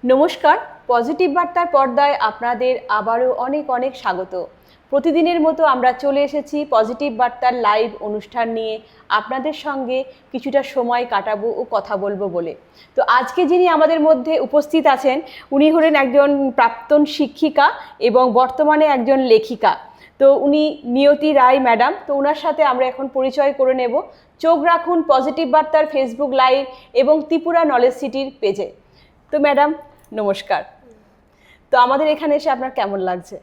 নমস্কার, পজিটিভ বার্তার পর্দায় আপনাদের আবারও অনেক অনেক স্বাগত। প্রতিদিনের মতো আমরা চলে এসেছি পজিটিভ বার্তার লাইভ অনুষ্ঠান নিয়ে আপনাদের সঙ্গে কিছুটা সময় কাটাবো ও কথা বলবো বলে। তো আজকে যিনি আমাদের মধ্যে উপস্থিত আছেন উনি হলেন একজন প্রাক্তন শিক্ষিকা এবং বর্তমানে একজন লেখিকা। তো উনি নিয়তি রায় ম্যাডাম। তো ওনার সাথে আমরা এখন পরিচয় করে নেব। চোখ রাখুন পজিটিভ বার্তার ফেসবুক লাইভ এবং ত্রিপুরা নলেজ সিটির পেজে। তো ম্যাডাম নমস্কার। তো আমাদের এখানে এসে আপনার কেমন লাগছে?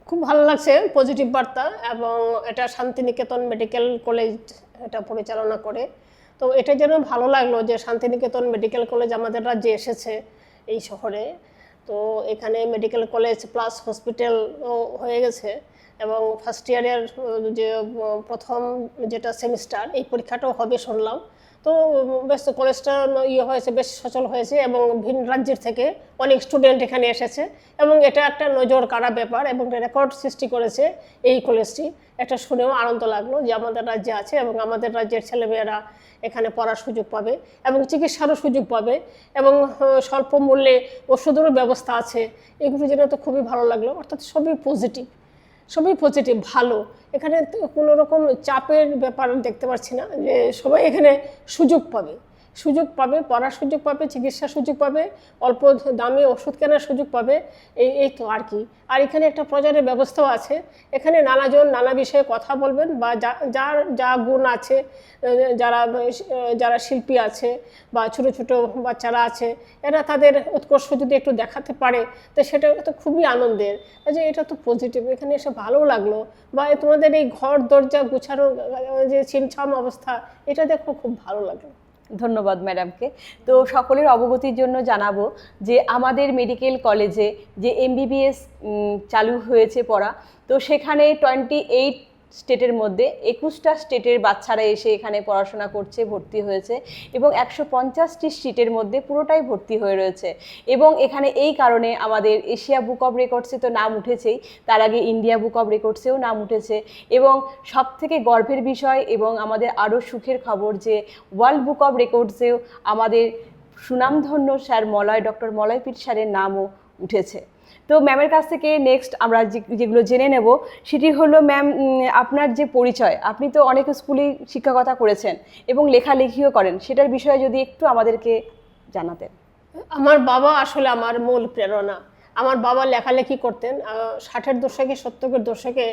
খুব ভালো লাগছে পজিটিভ বার্তা, এবং এটা শান্তিনিকেতন মেডিকেল কলেজ এটা পরিচালনা করে। তো এটা যেন ভালো লাগলো যে শান্তিনিকেতন মেডিকেল কলেজ আমাদের রাজ্যে এসেছে এই শহরে। তো এখানে মেডিকেল কলেজ প্লাস হসপিটালও হয়ে গেছে, এবং ফার্স্ট ইয়ারের যে প্রথম যেটা সেমিস্টার এই পরীক্ষাটাও হবে শুনলাম। তো বেশ কলেজটা হয়েছে, বেশ সচল হয়েছে, এবং ভিন রাজ্যের থেকে অনেক স্টুডেন্ট এখানে এসেছে, এবং এটা একটা নজর কাড়া ব্যাপার এবং রেকর্ড সৃষ্টি করেছে এই কলেজটি। এটা শুনেও আনন্দ লাগলো যে আমাদের রাজ্যে আছে এবং আমাদের রাজ্যের ছেলেমেয়েরা এখানে পড়ার সুযোগ পাবে এবং চিকিৎসারও সুযোগ পাবে, এবং স্বল্প মূল্যে ওষুধেরও ব্যবস্থা আছে। এগুলো জেনে তো খুবই ভালো লাগলো। অর্থাৎ সবই পজিটিভ ভালো। এখানে কোনো রকম চাপের ব্যাপার দেখতে পাচ্ছি না, যে সবাই এখানে সুযোগ পাবে, পড়ার সুযোগ পাবে, চিকিৎসার সুযোগ পাবে, অল্প দামে ওষুধ কেনার সুযোগ পাবে। এই তো আর কি। আর এখানে একটা প্রচারের ব্যবস্থাও আছে। এখানে নানাজন নানা বিষয়ে কথা বলবেন, বা যার যা গুণ আছে, যারা শিল্পী আছে বা ছোটো ছোটো বাচ্চারা আছে, এরা তাদের উৎকর্ষ যদি একটু দেখাতে পারে তো সেটা তো খুবই আনন্দের। যে এটা তো পজিটিভ, এখানে এসে ভালো লাগলো। বা তোমাদের এই ঘর দরজা গুছানো যে ছিমছাম অবস্থা, এটা দেখো খুব ভালো লাগলো। ধন্যবাদ ম্যাডামকে। তো সকলের অবগতির জন্য জানাবো যে আমাদের মেডিকেল কলেজে যে এমবিবিএস চালু হয়েছে পড়া, তো সেখানে 28 স্টেটের মধ্যে 21টা স্টেটের বাচ্চারা এসে এখানে পড়াশোনা করছে, ভর্তি হয়েছে, এবং 150টি সিটের মধ্যে পুরোটাই ভর্তি হয়ে রয়েছে। এবং এখানে এই কারণে আমাদের এশিয়া বুক অফ রেকর্ডসে তো নাম উঠেছেই, তার আগে ইন্ডিয়া বুক অফ রেকর্ডসেও নাম উঠেছে, এবং সবথেকে গর্বের বিষয় এবং আমাদের আরও সুখের খবর যে ওয়ার্ল্ড বুক অফ রেকর্ডসেও আমাদের সুনামধন্য স্যার ডক্টর মলয় পীর স্যারের নামও উঠেছে। তো ম্যামের কাছ থেকে নেক্সট আমরা যেগুলো জেনে নেব সেটি হলো, ম্যাম আপনার যে পরিচয়, আপনি তো অনেক স্কুলেই শিক্ষকতা করেছেন এবং লেখালেখিও করেন, সেটার বিষয়ে যদি একটু আমাদেরকে জানাতেন। আমার বাবা আসলে আমার মূল প্রেরণা। আমার বাবা লেখালেখি করতেন। 60-এর দশকে 70-এর দশকে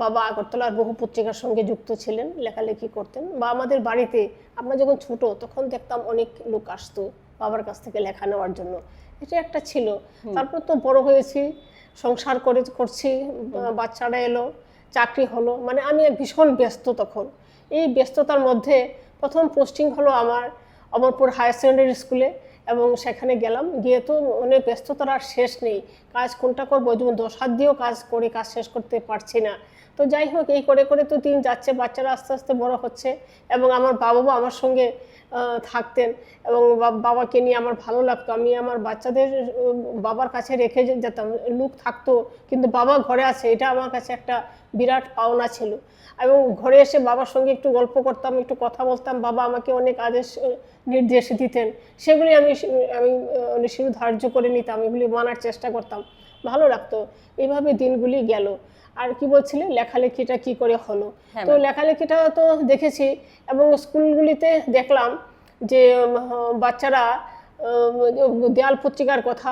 বাবা আগরতলার বহু পত্রিকার সঙ্গে যুক্ত ছিলেন, লেখালেখি করতেন। বা আমাদের বাড়িতে আমরা যখন ছোট তখন দেখতাম অনেক লোক আসতো বাবার কাছ থেকে লেখা নেওয়ার জন্য। এটা একটা ছিল। তারপর তো বড় হয়েছি, সংসার করছি, বাচ্চারা এলো, চাকরি হলো, মানে আমি ভীষণ ব্যস্ত তখন। এই ব্যস্ততার মধ্যে প্রথম পোস্টিং হলো আমার অমরপুর হায়ার সেকেন্ডারি স্কুলে, এবং সেখানে গেলাম। গিয়ে তো অনেক ব্যস্ততার আর শেষ নেই, কাজ কোনটা করবো, যেমন 10 হাত দিয়েও কাজ করে কাজ শেষ করতে পারছি না। তো যাই হোক, এই করে করে তো দিন যাচ্ছে, বাচ্চারা আস্তে আস্তে বড় হচ্ছে, এবং আমার বাবা আমার সঙ্গে থাকতেন, এবং বাবাকে নিয়ে আমার ভালো লাগতো। আমি আমার বাচ্চাদের বাবার কাছে রেখে যেতাম, লোক থাকতো কিন্তু বাবা ঘরে আছে, এটা আমার কাছে একটা বিরাট পাওনা ছিল। এবং ঘরে এসে বাবার সঙ্গে একটু গল্প করতাম, একটু কথা বলতাম, বাবা আমাকে অনেক আদেশ নির্দেশ দিতেন, সেগুলি আমি ধার্য করে নিতাম, এগুলি মানার চেষ্টা করতাম, ভালো লাগতো। এইভাবে দিনগুলি গেল। আর কি বলছিলে, লেখালেখিটা কি করে হলো? তো লেখালেখিটা তো দেখেছি, এবং স্কুলগুলিতে দেখলাম যে বাচ্চারা দেয়াল পত্রিকার কথা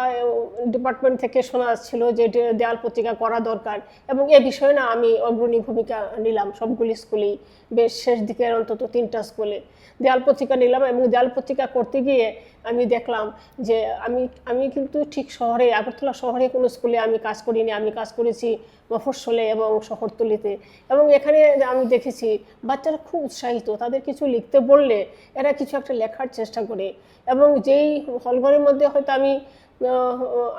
ডিপার্টমেন্ট থেকে শোনা যাচ্ছিল যে দেয়াল পত্রিকা করা দরকার, এবং এ বিষয়ে না আমি অগ্রণী ভূমিকা নিলাম সবগুলি স্কুলেই। বেশ শেষ দিকের অন্তত 3টা স্কুলে দেয়াল পত্রিকা নিলাম, এবং দেয়াল পত্রিকা করতে গিয়ে আমি দেখলাম যে আমি কিন্তু ঠিক শহরে, আগরতলা শহরে কোনো স্কুলে আমি কাজ করিনি। আমি কাজ করেছি মফস্বলে এবং শহরতলিতে, এবং এখানে আমি দেখেছি বাচ্চারা খুব উৎসাহিত, তাদের কিছু লিখতে বললে এরা কিছু একটা লেখার চেষ্টা করে। এবং যেই হলঘরের মধ্যে হয়তো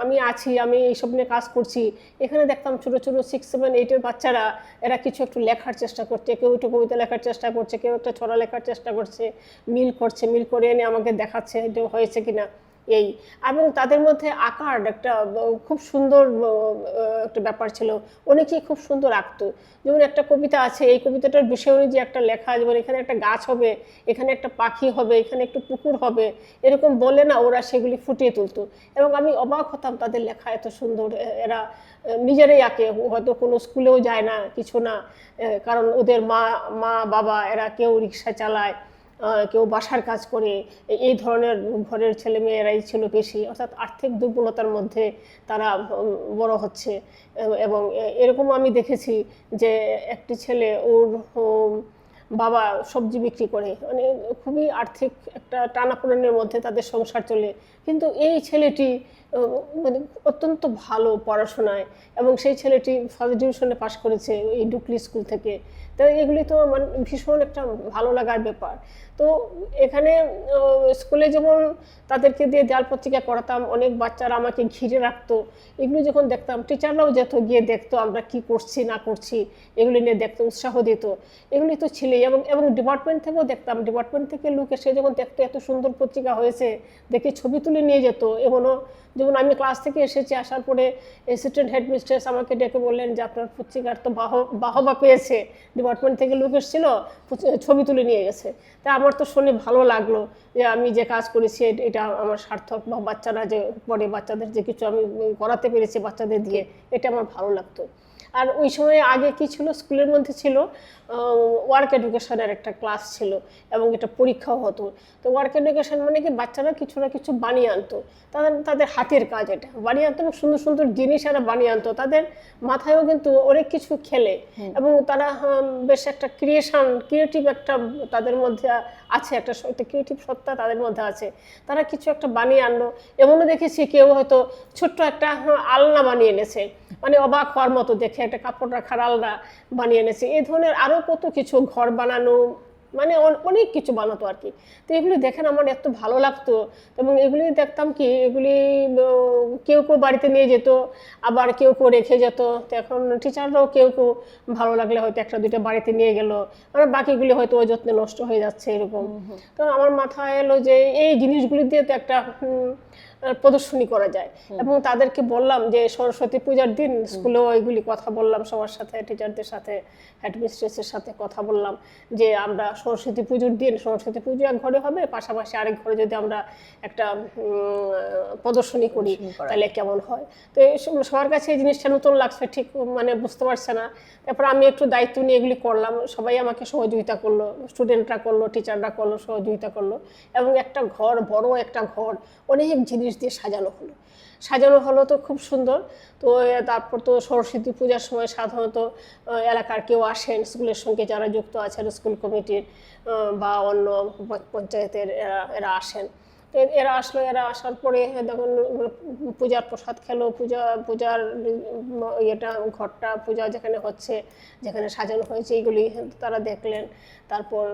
আমি আছি, আমি এইসব নিয়ে কাজ করছি, এখানে দেখতাম ছোটো ছোটো 6, 7, 8-এর বাচ্চারা এরা কিছু একটু লেখার চেষ্টা করছে, কেউ একটু কবিতা লেখার চেষ্টা করছে, কেউ একটা ছড়া লেখার চেষ্টা করছে, মিল করে এনে আমাকে দেখাচ্ছে এটা হয়েছে কিনা। এই এবং তাদের মধ্যে আঁকার একটা খুব সুন্দর একটা ব্যাপার ছিল, অনেকেই খুব সুন্দর আঁকতো। যেমন একটা কবিতা আছে, এই কবিতাটার বিষয় অনুযায়ী একটা লেখা, যেমন এখানে একটা গাছ হবে, এখানে একটা পাখি হবে, এখানে একটু পুকুর হবে, এরকম বলে না ওরা সেগুলি ফুটিয়ে তুলতো। এবং আমি অবাক হতাম তাদের লেখা এত সুন্দর, এরা নিজেরাই আঁকে, হয়তো কোনো স্কুলেও যায় না, কিছু না, কারণ ওদের মা মা বাবা এরা কেউ রিক্সা চালায়, কেউ বাসার কাজ করে, এই ধরনের ঘরের ছেলে মেয়েরাই ছিল বেশি, অর্থাৎ আর্থিক দুর্বলতার মধ্যে তারা বড় হচ্ছে। এবং এরকম আমি দেখেছি যে একটি ছেলে, ওর বাবা সবজি বিক্রি করে, মানে খুবই আর্থিক একটা টানাপোড়েনের মধ্যে তাদের সংসার চলে, কিন্তু এই ছেলেটি মানে অত্যন্ত ভালো পড়াশোনায়, এবং সেই ছেলেটি ফার্স্ট ডিভিশনে পাশ করেছে এই ডুকলি স্কুল থেকে। তো এগুলি তো মানে ভীষণ একটা ভালো লাগার ব্যাপার। তো এখানে স্কুলে যেমন তাদেরকে দিয়ে দেয়াল পত্রিকা করাতাম, অনেক বাচ্চারা আমাকে ঘিরে রাখতো, এগুলো যখন দেখতাম টিচাররাও যেত গিয়ে দেখতো আমরা কি করছি না করছি, এগুলি নিয়ে দেখতো, উৎসাহ দিত, এগুলি তো ছিলই। এবং এবং ডিপার্টমেন্ট থেকেও দেখতাম, ডিপার্টমেন্ট থেকে লোক এসে যখন দেখতো এত সুন্দর পত্রিকা হয়েছে দেখে ছবি তুলে নিয়ে যেত। এমনও যেমন আমি ক্লাস থেকে এসেছি, আসার পরে অ্যাসিস্ট্যান্ট হেডমিস্ট্রেস আমাকে ডেকে বললেন যে আপনার পত্রিকার তো বাহবা পেয়েছে, ডিপার্টমেন্ট থেকে লোক এসেছিল, ছবি তুলে নিয়ে গেছে। তা আমার তো শুনে ভালো লাগলো যে আমি যে কাজ করেছি এটা আমার সার্থক, বা বাচ্চারা যে পড়ে বাচ্চাদের যে কিছু আমি করাতে পেরেছি বাচ্চাদের দিয়ে, এটা আমার ভালো লাগতো। আর ওই সময় আগে কি ছিল, স্কুলের মধ্যে ছিল ওয়ার্ক এডুকেশনের একটা ক্লাস ছিল, এবং এটা পরীক্ষাও হতো। তো ওয়ার্ক এডুকেশন মানে কি, বাচ্চারা কিছু না কিছু বানিয়ে আনতো, তাদের হাতের কাজ এটা বানিয়ে আনতো, এবং সুন্দর সুন্দর জিনিস এরা বানিয়ে আনতো, তাদের মাথায়ও কিন্তু অনেক কিছু খেলে, এবং তারা বেশ একটা ক্রিয়েটিভ একটা তাদের মধ্যে আছে, একটা ক্রিয়েটিভ সত্তা তাদের মধ্যে আছে। তারা কিছু একটা বানিয়ে আনলো, এমনও দেখেছি কেউ হয়তো ছোট্ট একটা আলনা বানিয়ে এনেছে, মানে অবাক হওয়ার মতো দেখে, একটা কাপড় রাখার আলনা বানিয়ে এনেছে। এই ধরনের আরও কত কিছু, ঘর বানানো, মানে অনেক কিছু বানাতো আর কি। তো এগুলি দেখেন আমার এত ভালো লাগতো, এবং এগুলি দেখতাম কি, এগুলি কেউ কেউ বাড়িতে নিয়ে যেত, আবার কেউ কেউ রেখে যেত। তো এখন টিচাররাও কেউ কেউ ভালো লাগলে হয়তো একটা দুইটা বাড়িতে নিয়ে গেল, আর বাকিগুলি হয়তো ওই যত্নে নষ্ট হয়ে যাচ্ছে এরকম। তো আমার মাথায় এলো যে এই জিনিসগুলি দিয়ে তো একটা প্রদর্শনী করা যায়। এবং তাদেরকে বললাম যে সরস্বতী পূজার দিন স্কুলেও ওইগুলি কথা বললাম সবার সাথে, টিচারদের সাথে, হেডমিস্ট্রেসের সাথে কথা বললাম যে আমরা সরস্বতী পুজোর দিন, সরস্বতী পুজো এক ঘরে হবে, পাশাপাশি আরেক ঘরে যদি আমরা একটা প্রদর্শনী করি তাহলে কেমন হয়। তো সবার কাছে এই জিনিসটা নতুন লাগছে, ঠিক মানে বুঝতে পারছে না। তারপর আমি একটু দায়িত্ব নিয়ে এগুলি করলাম, সবাই আমাকে সহযোগিতা করলো, স্টুডেন্টরা করলো, টিচাররা করলো, সহযোগিতা করলো, এবং একটা ঘর, বড় একটা ঘর অনেক জিনিস দিয়ে সাজানো হলো, তো খুব সুন্দর। তো তারপর তো সরস্বতী পূজার সময় সাধারণত এলাকার কেউ আসেন, স্কুলের সঙ্গে যারা যুক্ত আছেন, স্কুল কমিটির বা অন্য পঞ্চায়েতের এরা আসেন। তো এরা আসার পরে তখন পূজার প্রসাদ খেলো, পূজার ইয়েটা, ঘরটা পূজা যেখানে হচ্ছে, যেখানে সাজানো হয়েছে এইগুলি তারা দেখলেন। তারপর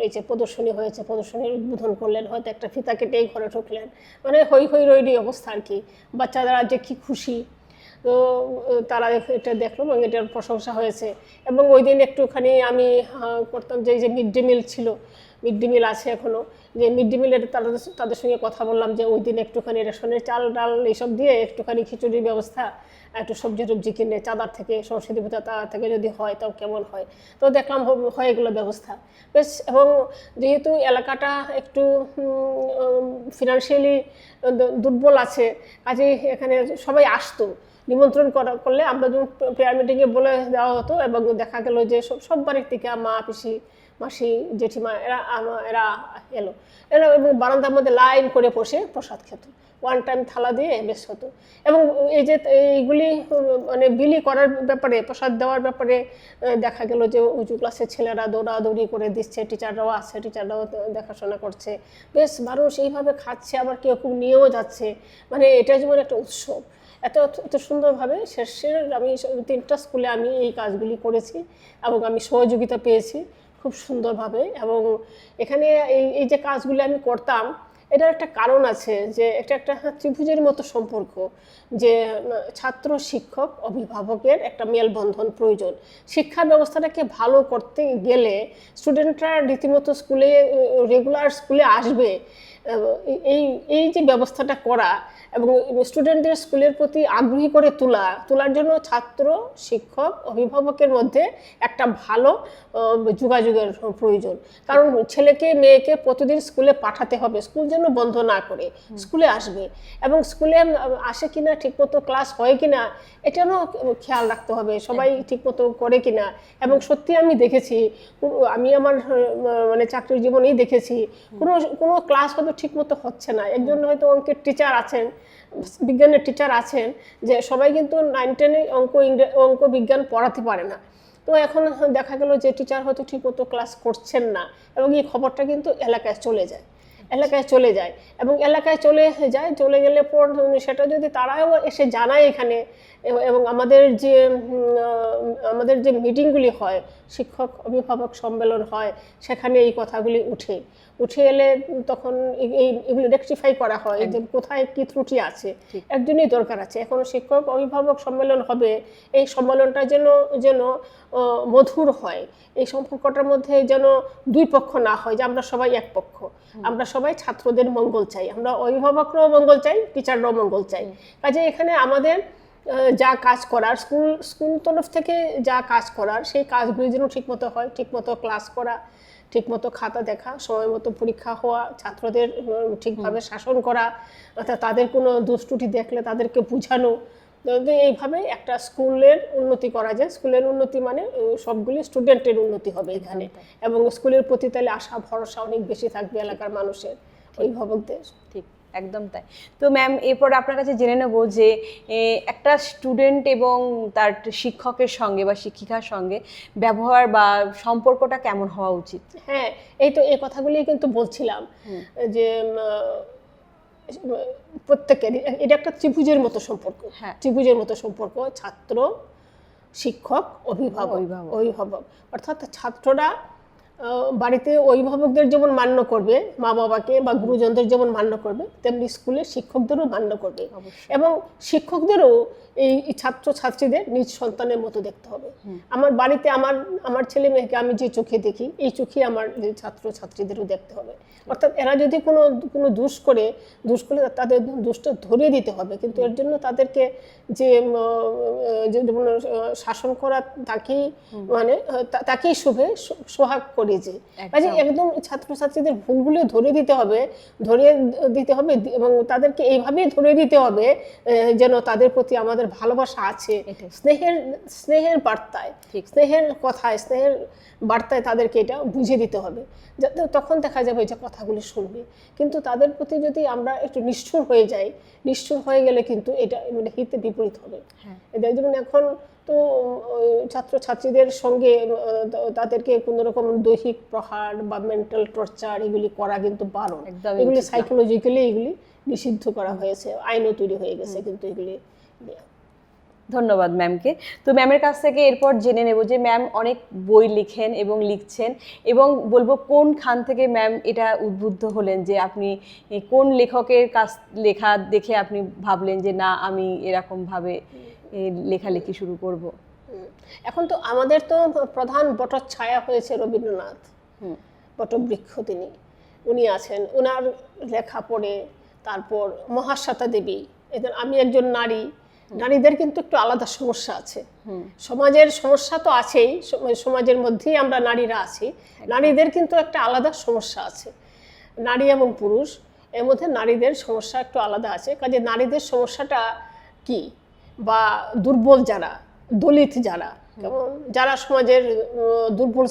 এই যে প্রদর্শনী হয়েছে, প্রদর্শনীর উদ্বোধন করলেন, হয়তো একটা ফিতা কেটেই ঘরে ঢুকলেন, মানে হই রইডি অবস্থা আর কি। বাচ্চারা যে কি খুশি, তো তারা এটা দেখলো এবং এটার প্রশংসা হয়েছে। এবং ওই দিন একটুখানি আমি করতাম যে মিড ডে মিল ছিল, মিড ডে মিল আছে এখনও, যে মিড ডে মিলের তাদের সঙ্গে কথা বললাম যে ওই দিন একটুখানি রেশনের চাল ডাল এইসব দিয়ে একটুখানি খিচুড়ির ব্যবস্থা, একটু সবজি টবজি কিনে চাঁদার থেকে, সরস্বতী পূজা তার থেকে যদি হয় তাও কেমন হয়। তো দেখলাম হয় এগুলো ব্যবস্থা বেশ। এবং যেহেতু এলাকাটা একটু ফিনান্সিয়ালি দুর্বল আছে, কাজেই এখানে সবাই আসতো, নিমন্ত্রণ করলে আমরা যখন প্রেয়ার মিটিংয়ে বলে দেওয়া হতো, এবং দেখা গেল যে সব বাড়ির থেকে মা, পিসি, মাসি, জেঠিমা এরা এলো এবং বারান্দার মধ্যে লাইন করে বসে প্রসাদ খেত, ওয়ান টাইম থালা দিয়ে বেশ হতো। এবং এই যে এইগুলি মানে বিলি করার ব্যাপারে, প্রসাদ দেওয়ার ব্যাপারে দেখা গেল যে উঁচু ক্লাসের ছেলেরা দৌড়াদৌড়ি করে দিচ্ছে, টিচাররাও আছে, টিচাররাও দেখাশোনা করছে, বেশ মানুষ এইভাবে খাচ্ছে, আবার কেউ নিয়েও যাচ্ছে, মানে এটা যেমন একটা উৎসব। এত সুন্দরভাবে শেষের আমি 3টা স্কুলে আমি এই কাজগুলি করেছি, এবং আমি সহযোগিতা পেয়েছি খুব সুন্দরভাবে। এবং এখানে এই যে কাজগুলি আমি করতাম, এটার একটা কারণ আছে, যে একটা ত্রিভুজের মতো সম্পর্ক, যে ছাত্র, শিক্ষক, অভিভাবকের একটা মেলবন্ধন প্রয়োজন। শিক্ষা ব্যবস্থাটাকে ভালো করতে গেলে স্টুডেন্টরা রীতিমতো রেগুলার স্কুলে আসবে, এই এই যে ব্যবস্থাটা করা এবং স্টুডেন্টদের স্কুলের প্রতি আগ্রহী করে তোলার জন্য ছাত্র, শিক্ষক, অভিভাবকের মধ্যে একটা ভালো যোগাযোগের প্রয়োজন। কারণ ছেলেকে মেয়েকে প্রতিদিন স্কুলে পাঠাতে হবে, স্কুল যেন বন্ধ না করে স্কুলে আসবে, এবং স্কুলে আসে কিনা, ঠিকমতো ক্লাস হয় কিনা এটারও খেয়াল রাখতে হবে, সবাই ঠিকমতো করে কিনা। এবং সত্যি আমি দেখেছি, আমি আমার মানে চাকরির জীবনেই দেখেছি, কোনো ক্লাস হয়তো ঠিকমতো হচ্ছে না। একজন হয়তো অঙ্কের টিচার আছেন, বিজ্ঞানের টিচার আছেন, যে সবাই কিন্তু 9-10 অঙ্ক বিজ্ঞান পড়াতে পারে না। তো এখন দেখা গেল যে টিচার হয়তো ঠিকমতো ক্লাস করছেন না, এবং এই খবরটা কিন্তু এলাকায় চলে যায় এবং এলাকায় চলে গেলে পর সেটা যদি তারাও এসে জানায় এখানে, এবং আমাদের যে মিটিংগুলি হয়, শিক্ষক অভিভাবক সম্মেলন হয়, সেখানে এই কথাগুলি উঠে এলে তখন এগুলি রেকটিফাই করা হয় যে কোথায় কি ত্রুটি আছে। একজনই দরকার আছে, এখন শিক্ষক অভিভাবক সম্মেলন হবে, এই সম্মেলনটা যেন মধুর হয়, এই সম্পর্কটার মধ্যে যেন দুই পক্ষ না হয় যে আমরা সবাই এক পক্ষ। আমরা সবাই ছাত্রদের মঙ্গল চাই, আমরা অভিভাবকরাও মঙ্গল চাই, টিচাররাও মঙ্গল চাই। কাজে এখানে আমাদের যা কাজ করার, স্কুল তরফ থেকে যা কাজ করার, সেই কাজগুলি যেন ঠিকমতো হয়, ঠিকমতো ক্লাস করা, ঠিকমতো খাতা দেখা, সময় মতো পরীক্ষা হওয়া, ছাত্রদের ঠিকভাবে শাসন করা, অর্থাৎ তাদের কোনো দুষ্টুটি দেখলে তাদেরকে বোঝানো। এইভাবে একটা স্কুলের উন্নতি করা যায়। স্কুলের উন্নতি মানে সবগুলি স্টুডেন্টের উন্নতি হবে এখানে, এবং স্কুলের প্রতি তাহলে আশা ভরসা অনেক বেশি থাকবে এলাকার মানুষের, অভিভাবকদের। ঠিক, একদম তাই। তো ম্যাম, এরপর আপনার কাছে জেনে নেব যে একটা স্টুডেন্ট এবং তার শিক্ষকের সঙ্গে বা শিক্ষিকার সঙ্গে ব্যবহার বা সম্পর্কটা কেমন হওয়া উচিত? হ্যাঁ, এই কথাগুলি কিন্তু বলছিলাম যে প্রত্যেকের এটা একটা ত্রিভুজের মতো সম্পর্ক, ছাত্র, শিক্ষক, অভিভাবক। অর্থাৎ ছাত্ররা বাড়িতে অভিভাবকদের যেমন মান্য করবে, মা বাবাকে বা গুরুজনদের যেমন মান্য করবে, তেমনি স্কুলের শিক্ষকদেরও মান্য করবে, এবং শিক্ষকদেরও এই ছাত্রছাত্রীদের নিজ সন্তানের মতো দেখতে হবে। আমার বাড়িতে আমার ছেলে মেয়েকে আমি যে চোখে দেখি, এই চোখে আমার ছাত্রছাত্রীদেরও দেখতে হবে। অর্থাৎ এরা যদি কোনো দোষ করে তাদের দোষটা ধরিয়ে দিতে হবে, কিন্তু এর জন্য তাদেরকে যে শাসন করা তাকেই সোহাগ করে, যে কাজে একদম ছাত্রছাত্রীদের ভুলগুলো ধরিয়ে দিতে হবে এবং তাদেরকে এইভাবেই ধরিয়ে দিতে হবে যেন তাদের প্রতি আমাদের ভালোবাসা আছে, স্নেহের বার্তায় তাদেরকে এটা বুঝিয়ে দিতে হবে, যাতে তখন দেখা যাবে যে কথাগুলি শুনবে। কিন্তু তাদের প্রতি যদি আমরা একটু নিষ্ঠুর হয়ে গেলে কিন্তু এটা মানে হিতে বিপরীত হবে। যেমন এখন তো ছাত্রছাত্রীদের সঙ্গে তাদেরকে কোনো রকম দৈহিক প্রহার বা মেন্টাল টর্চার এগুলি করা কিন্তু বারণ, এগুলি সাইকোলজিক্যালি এগুলি নিষিদ্ধ করা হয়েছে, আইনও তৈরি হয়ে গেছে কিন্তু এগুলি। ধন্যবাদ ম্যামকে। তো ম্যামের কাছ থেকে এরপর জেনে নেব যে ম্যাম অনেক বই লিখেন এবং লিখছেন, এবং বলবো কোন খান থেকে ম্যাম এটা উদ্বুদ্ধ হলেন যে আপনি কোন লেখকের লেখা দেখে আপনি ভাবলেন যে না, আমি এরকমভাবে লেখালেখি শুরু করব? এখন তো আমাদের তো প্রধান বটচ্ছায়া হয়েছে রবীন্দ্রনাথ, বটবৃক্ষ উনি আছেন, ওনার লেখা পড়ে, তারপর মহাশ্বেতা দেবী। এদের আমি একজন নারীদের কিন্তু একটু আলাদা সমস্যা আছে, সমাজের সমস্যা তো আছেই, সমাজের মধ্যেই আমরা নারীরা আছি, নারীদের কিন্তু একটা আলাদা সমস্যা আছে। নারী এবং পুরুষ এর মধ্যে নারীদের সমস্যা একটু আলাদা আছে। কাজে নারীদের সমস্যাটা কি, বা দুর্বল যারা, দলিত যারা সমাজের দুর্বল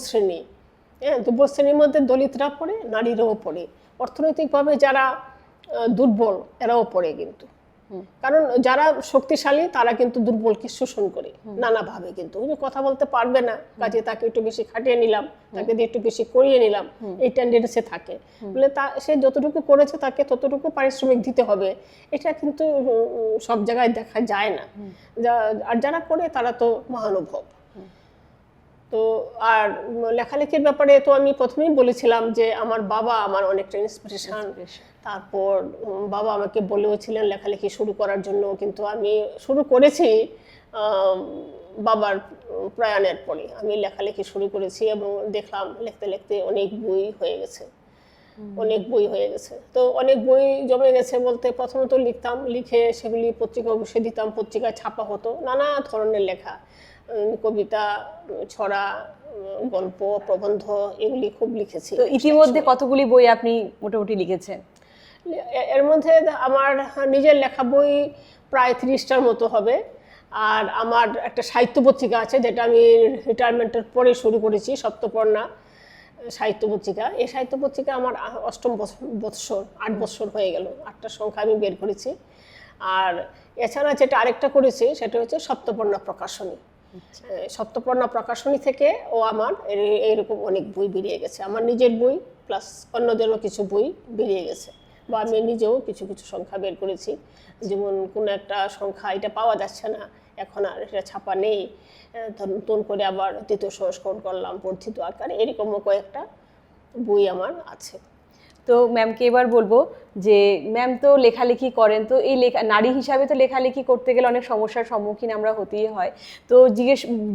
শ্রেণীর মধ্যে দলিতরা পড়ে, নারীরাও পড়ে, অর্থনৈতিকভাবে যারা দুর্বল এরাও পড়ে। কিন্তু কারণ যারা শক্তিশালী তারা কিন্তু দুর্বলকে শোষণ করে নানাভাবে, কিন্তু কথা বলতে পারবে না, কাজে তাকে একটু বেশি খাটিয়ে নিলাম, তাকে দিয়ে একটু বেশি করিয়ে নিলাম, এই টেন্ডেন্সি থাকে। বলে সে যতটুকু করেছে তাকে ততটুকু পারিশ্রমিক দিতে হবে, এটা কিন্তু সব জায়গায় দেখা যায় না। আর যারা করে তারা তো মহানুভব। তো আর লেখালেখির ব্যাপারে তো আমি প্রথমেই বলেছিলাম যে আমার বাবা আমার অনেকটা ইন্সপিরেশন। তারপর বাবা আমাকে বলেওছিলেন লেখালেখি শুরু করার জন্য, কিন্তু আমি শুরু করেছি বাবার প্রয়াণের পরে। আমি লেখালেখি শুরু করেছি এবং দেখলাম লিখতে লিখতে অনেক বই হয়ে গেছে। অনেক বই হয়ে গেছে। তো অনেক বই জমে গেছে বলতে প্রথমত লিখতাম, লিখে সেগুলি পত্রিকা বসে দিতাম, পত্রিকায় ছাপা হতো নানা ধরনের লেখা, কবিতা, ছড়া, গল্প, প্রবন্ধ, এগুলি খুব লিখেছি। তো ইতিমধ্যে কতগুলি বই আপনি মোটামুটি লিখেছেন? এর মধ্যে আমার নিজের লেখা বই প্রায় 30টার মতো হবে। আর আমার একটা সাহিত্য পত্রিকা আছে যেটা আমি রিটায়ারমেন্টের পরে শুরু করেছি, সপ্তপর্ণা সাহিত্য পত্রিকা। এই সাহিত্য পত্রিকা আমার 8ম বৎসর, 8 বছর হয়ে গেল, 8টা সংখ্যা আমি বের করেছি। আর এছাড়া যেটা আরেকটা করেছি সেটা হচ্ছে সপ্তপর্ণা প্রকাশনী। সপ্তপর্ণা প্রকাশনী থেকে আমার এরকম অনেক বই বেরিয়ে গেছে, আমার নিজের বই প্লাস অন্যদেরও কিছু বই বেরিয়ে গেছে, বা আমি নিজেও কিছু কিছু সংখ্যা বের করেছি। যেমন কোনো একটা সংখ্যা এটা পাওয়া যাচ্ছে না এখন, আর এটা ছাপা নেই, নতুন করে আবার দ্বিতীয় সংস্করণ করলাম বর্ধিত আকারে, এরকমও কয়েকটা বই আমার আছে। তো ম্যামকে এবার বলবো যে ম্যাম তো লেখালেখি করেন, তো এই নারী হিসাবে তো লেখালেখি করতে গেলে অনেক সমস্যার সম্মুখীন আমরা হতেই হয়। তো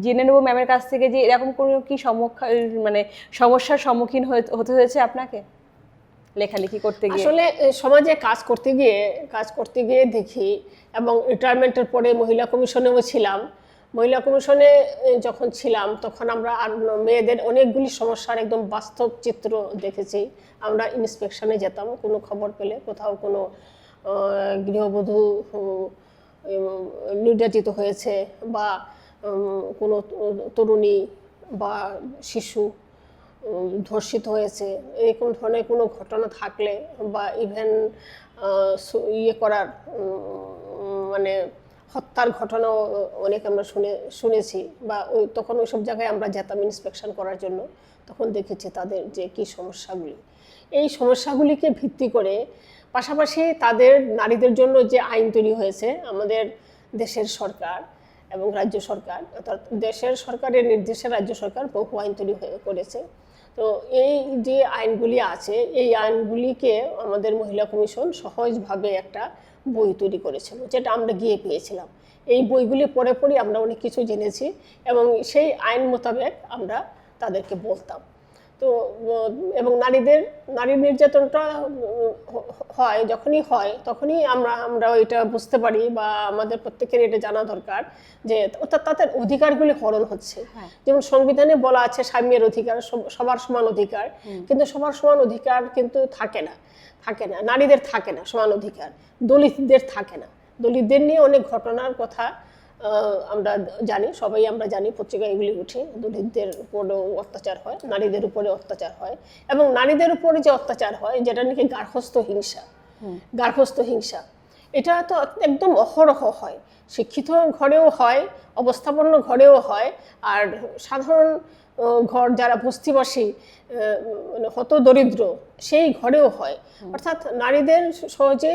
জেনে নেবো ম্যামের কাছ থেকে যে এরকম কোনো কি সমস্যার সম্মুখীন হতে হয়েছে আপনাকে লেখালেখি করতে গিয়ে? আসলে সমাজে কাজ করতে গিয়ে দেখি, এবং রিটায়ারমেন্টের পরে মহিলা কমিশনেও ছিলাম। মহিলা কমিশনে যখন ছিলাম তখন আমরা মেয়েদের অনেকগুলি সমস্যার একদম বাস্তব চিত্র দেখেছি। আমরা ইন্সপেকশনে যেতাম, কোনো খবর পেলে কোথাও কোনো গৃহবধূ নির্যাতিত হয়েছে, বা কোনো তরুণী বা শিশু ধর্ষিত হয়েছে, এরকম ধরনের কোনো ঘটনা থাকলে, বা ইভেন করার মানে হত্যার ঘটনাও অনেক আমরা শুনেছি, বা তখন ওইসব জায়গায় আমরা যেতাম ইন্সপেকশন করার জন্য। তখন দেখেছি তাদের যে কী সমস্যাগুলি, এই সমস্যাগুলিকে ভিত্তি করে পাশাপাশি তাদের নারীদের জন্য যে আইন তৈরি হয়েছে আমাদের দেশের সরকার এবং রাজ্য সরকার, অর্থাৎ দেশের সরকারের নির্দেশে রাজ্য সরকার বহু আইন তৈরি করেছে। তো এই যে আইনগুলি আছে, এই আইনগুলিকে আমাদের মহিলা কমিশন সহজভাবে একটা বই তৈরি করেছিল, যেটা আমরা গিয়ে পেয়েছিলাম। এই বইগুলি পড়ে পড়ে আমরা অনেক কিছু জেনেছি, এবং সেই আইন মোতাবেক আমরা তাদেরকে বলতাম। তো এবং নারী নির্যাতনটা তখনই আমরা এটা বুঝতে পারি, বা আমাদের প্রত্যেকের এটা জানা দরকার যে অর্থাৎ তাদের অধিকারগুলি হরণ হচ্ছে। যেমন সংবিধানে বলা আছে স্বামীর অধিকার, সবার সমান অধিকার, কিন্তু সবার সমান অধিকার কিন্তু থাকে না, নারীদের থাকে না সমান অধিকার, দলিতদের থাকে না। দলিতদের নিয়ে অনেক ঘটনার কথা আমরা জানি, সবাই আমরা জানি, পত্রিকায় এগুলি উঠে, দলিতদের উপরেও অত্যাচার হয়, নারীদের উপরে অত্যাচার হয়, এবং নারীদের উপরে যে অত্যাচার হয় যেটা নাকি গার্হস্থ্য হিংসা, এটা তো একদম অহরহ হয়, শিক্ষিত ঘরেও হয়, অবস্থাপন্ন ঘরেও হয়, আর সাধারণ ঘর যারা বস্তিবাসী হত দরিদ্র সেই ঘরেও হয়। অর্থাৎ নারীদের সহজে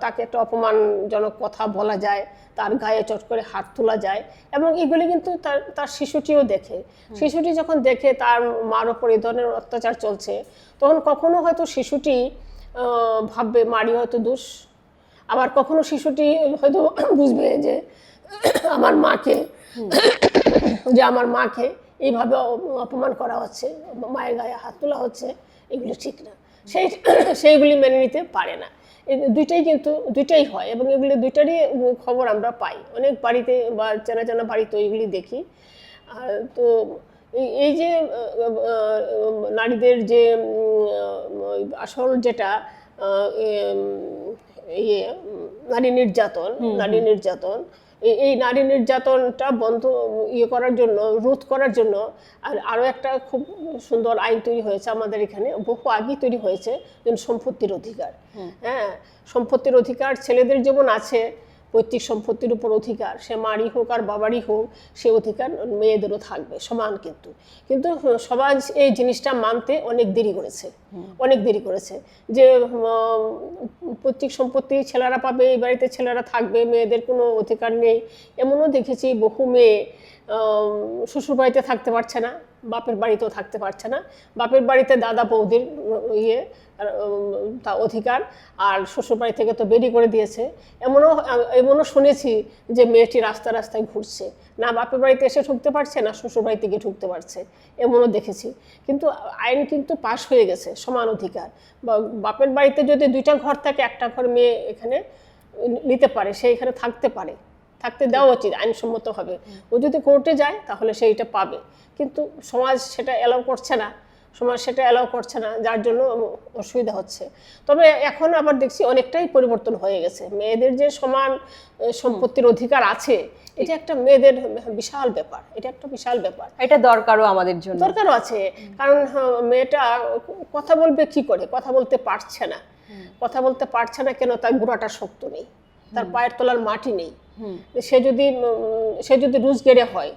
তাকে একটা অপমানজনক কথা বলা যায়, তার গায়ে চট করে হাত তোলা যায়, এবং এগুলি কিন্তু তার শিশুটিও দেখে। শিশুটি যখন দেখে তার মার ওপর এই ধরনের অত্যাচার চলছে, তখন কখনো হয়তো শিশুটি ভাববে মারই হয়তো দোষ, আবার কখনো শিশুটি হয়তো বুঝবে যে আমার মাকে এইভাবে অপমান করা হচ্ছে, মায়ের গায়ে হাত তোলা হচ্ছে, এগুলো ঠিক না, সেইগুলি মেনে নিতে পারে না। দুইটাই হয়, এবং এগুলি দুইটারই খবর আমরা পাই অনেক বাড়িতে, বা চেনা বাড়িতে এগুলি দেখি। তো এই যে নারীদের যে আসল যেটা নারী নির্যাতন, এই নারী নির্যাতনটা বন্ধ করার জন্য, রোধ করার জন্য আরও একটা খুব সুন্দর আইন তৈরি হয়েছে আমাদের এখানে, বহু আগেই তৈরি হয়েছে, যেমন সম্পত্তির অধিকার। সম্পত্তির অধিকার ছেলেদের যেমন আছে, পৈতৃক সম্পত্তির উপর অধিকার, সে মারই হোক আর বাবারই হোক, সে অধিকার মেয়েদেরও থাকবে সমান। কিন্তু সমাজ এই জিনিসটা মানতে অনেক দেরি করেছে, যে পৈতৃক সম্পত্তি ছেলেরা পাবে, এই বাড়িতে ছেলেরা থাকবে, মেয়েদের কোনো অধিকার নেই। এমনও দেখেছি বহু মেয়ে শ্বশুর বাড়িতে থাকতে পারছে না, বাপের বাড়িতেও থাকতে পারছে না, বাপের বাড়িতে দাদা বৌদির ইয়ে তা অধিকার, আর শ্বশুর বাড়ি থেকে তো বেরিয়ে করে দিয়েছে। এমনও শুনেছি যে মেয়েটি রাস্তায় ঘুরছে, না বাপের বাড়িতে এসে ঢুকতে পারছে না শ্বশুর বাড়ি থেকে ঢুকতে পারছে, এমনও দেখেছি। কিন্তু আইন কিন্তু পাশ হয়ে গেছে, সমান অধিকার। বাপের বাড়িতে যদি 2টা ঘর থাকে, একটা ঘর মেয়ে এখানে নিতে পারে, সে এখানে থাকতে পারে, থাকতে দেওয়া উচিত আইনসম্মতভাবে। ও যদি কোর্টে যায় তাহলে সেইটা পাবে, কিন্তু সমাজ সেটা অ্যালাউ করছে না, যার জন্য অসুবিধা হচ্ছে। তবে এখন আবার দেখছি অনেকটাই পরিবর্তন হয়ে গেছে, মেয়েদের যে সমান সম্পত্তির অধিকার আছে, এটা একটা মেয়েদের বিশাল ব্যাপার, এটা দরকারও আমাদের জন্য, দরকারও আছে। কারণ মেয়েটা কথা বলবে কি করে, কথা বলতে পারছে না কেন? তার গোড়াটা শক্ত নেই, তার পায়ের তলার মাটি নেই। সে যদি রোজগেরে হয়,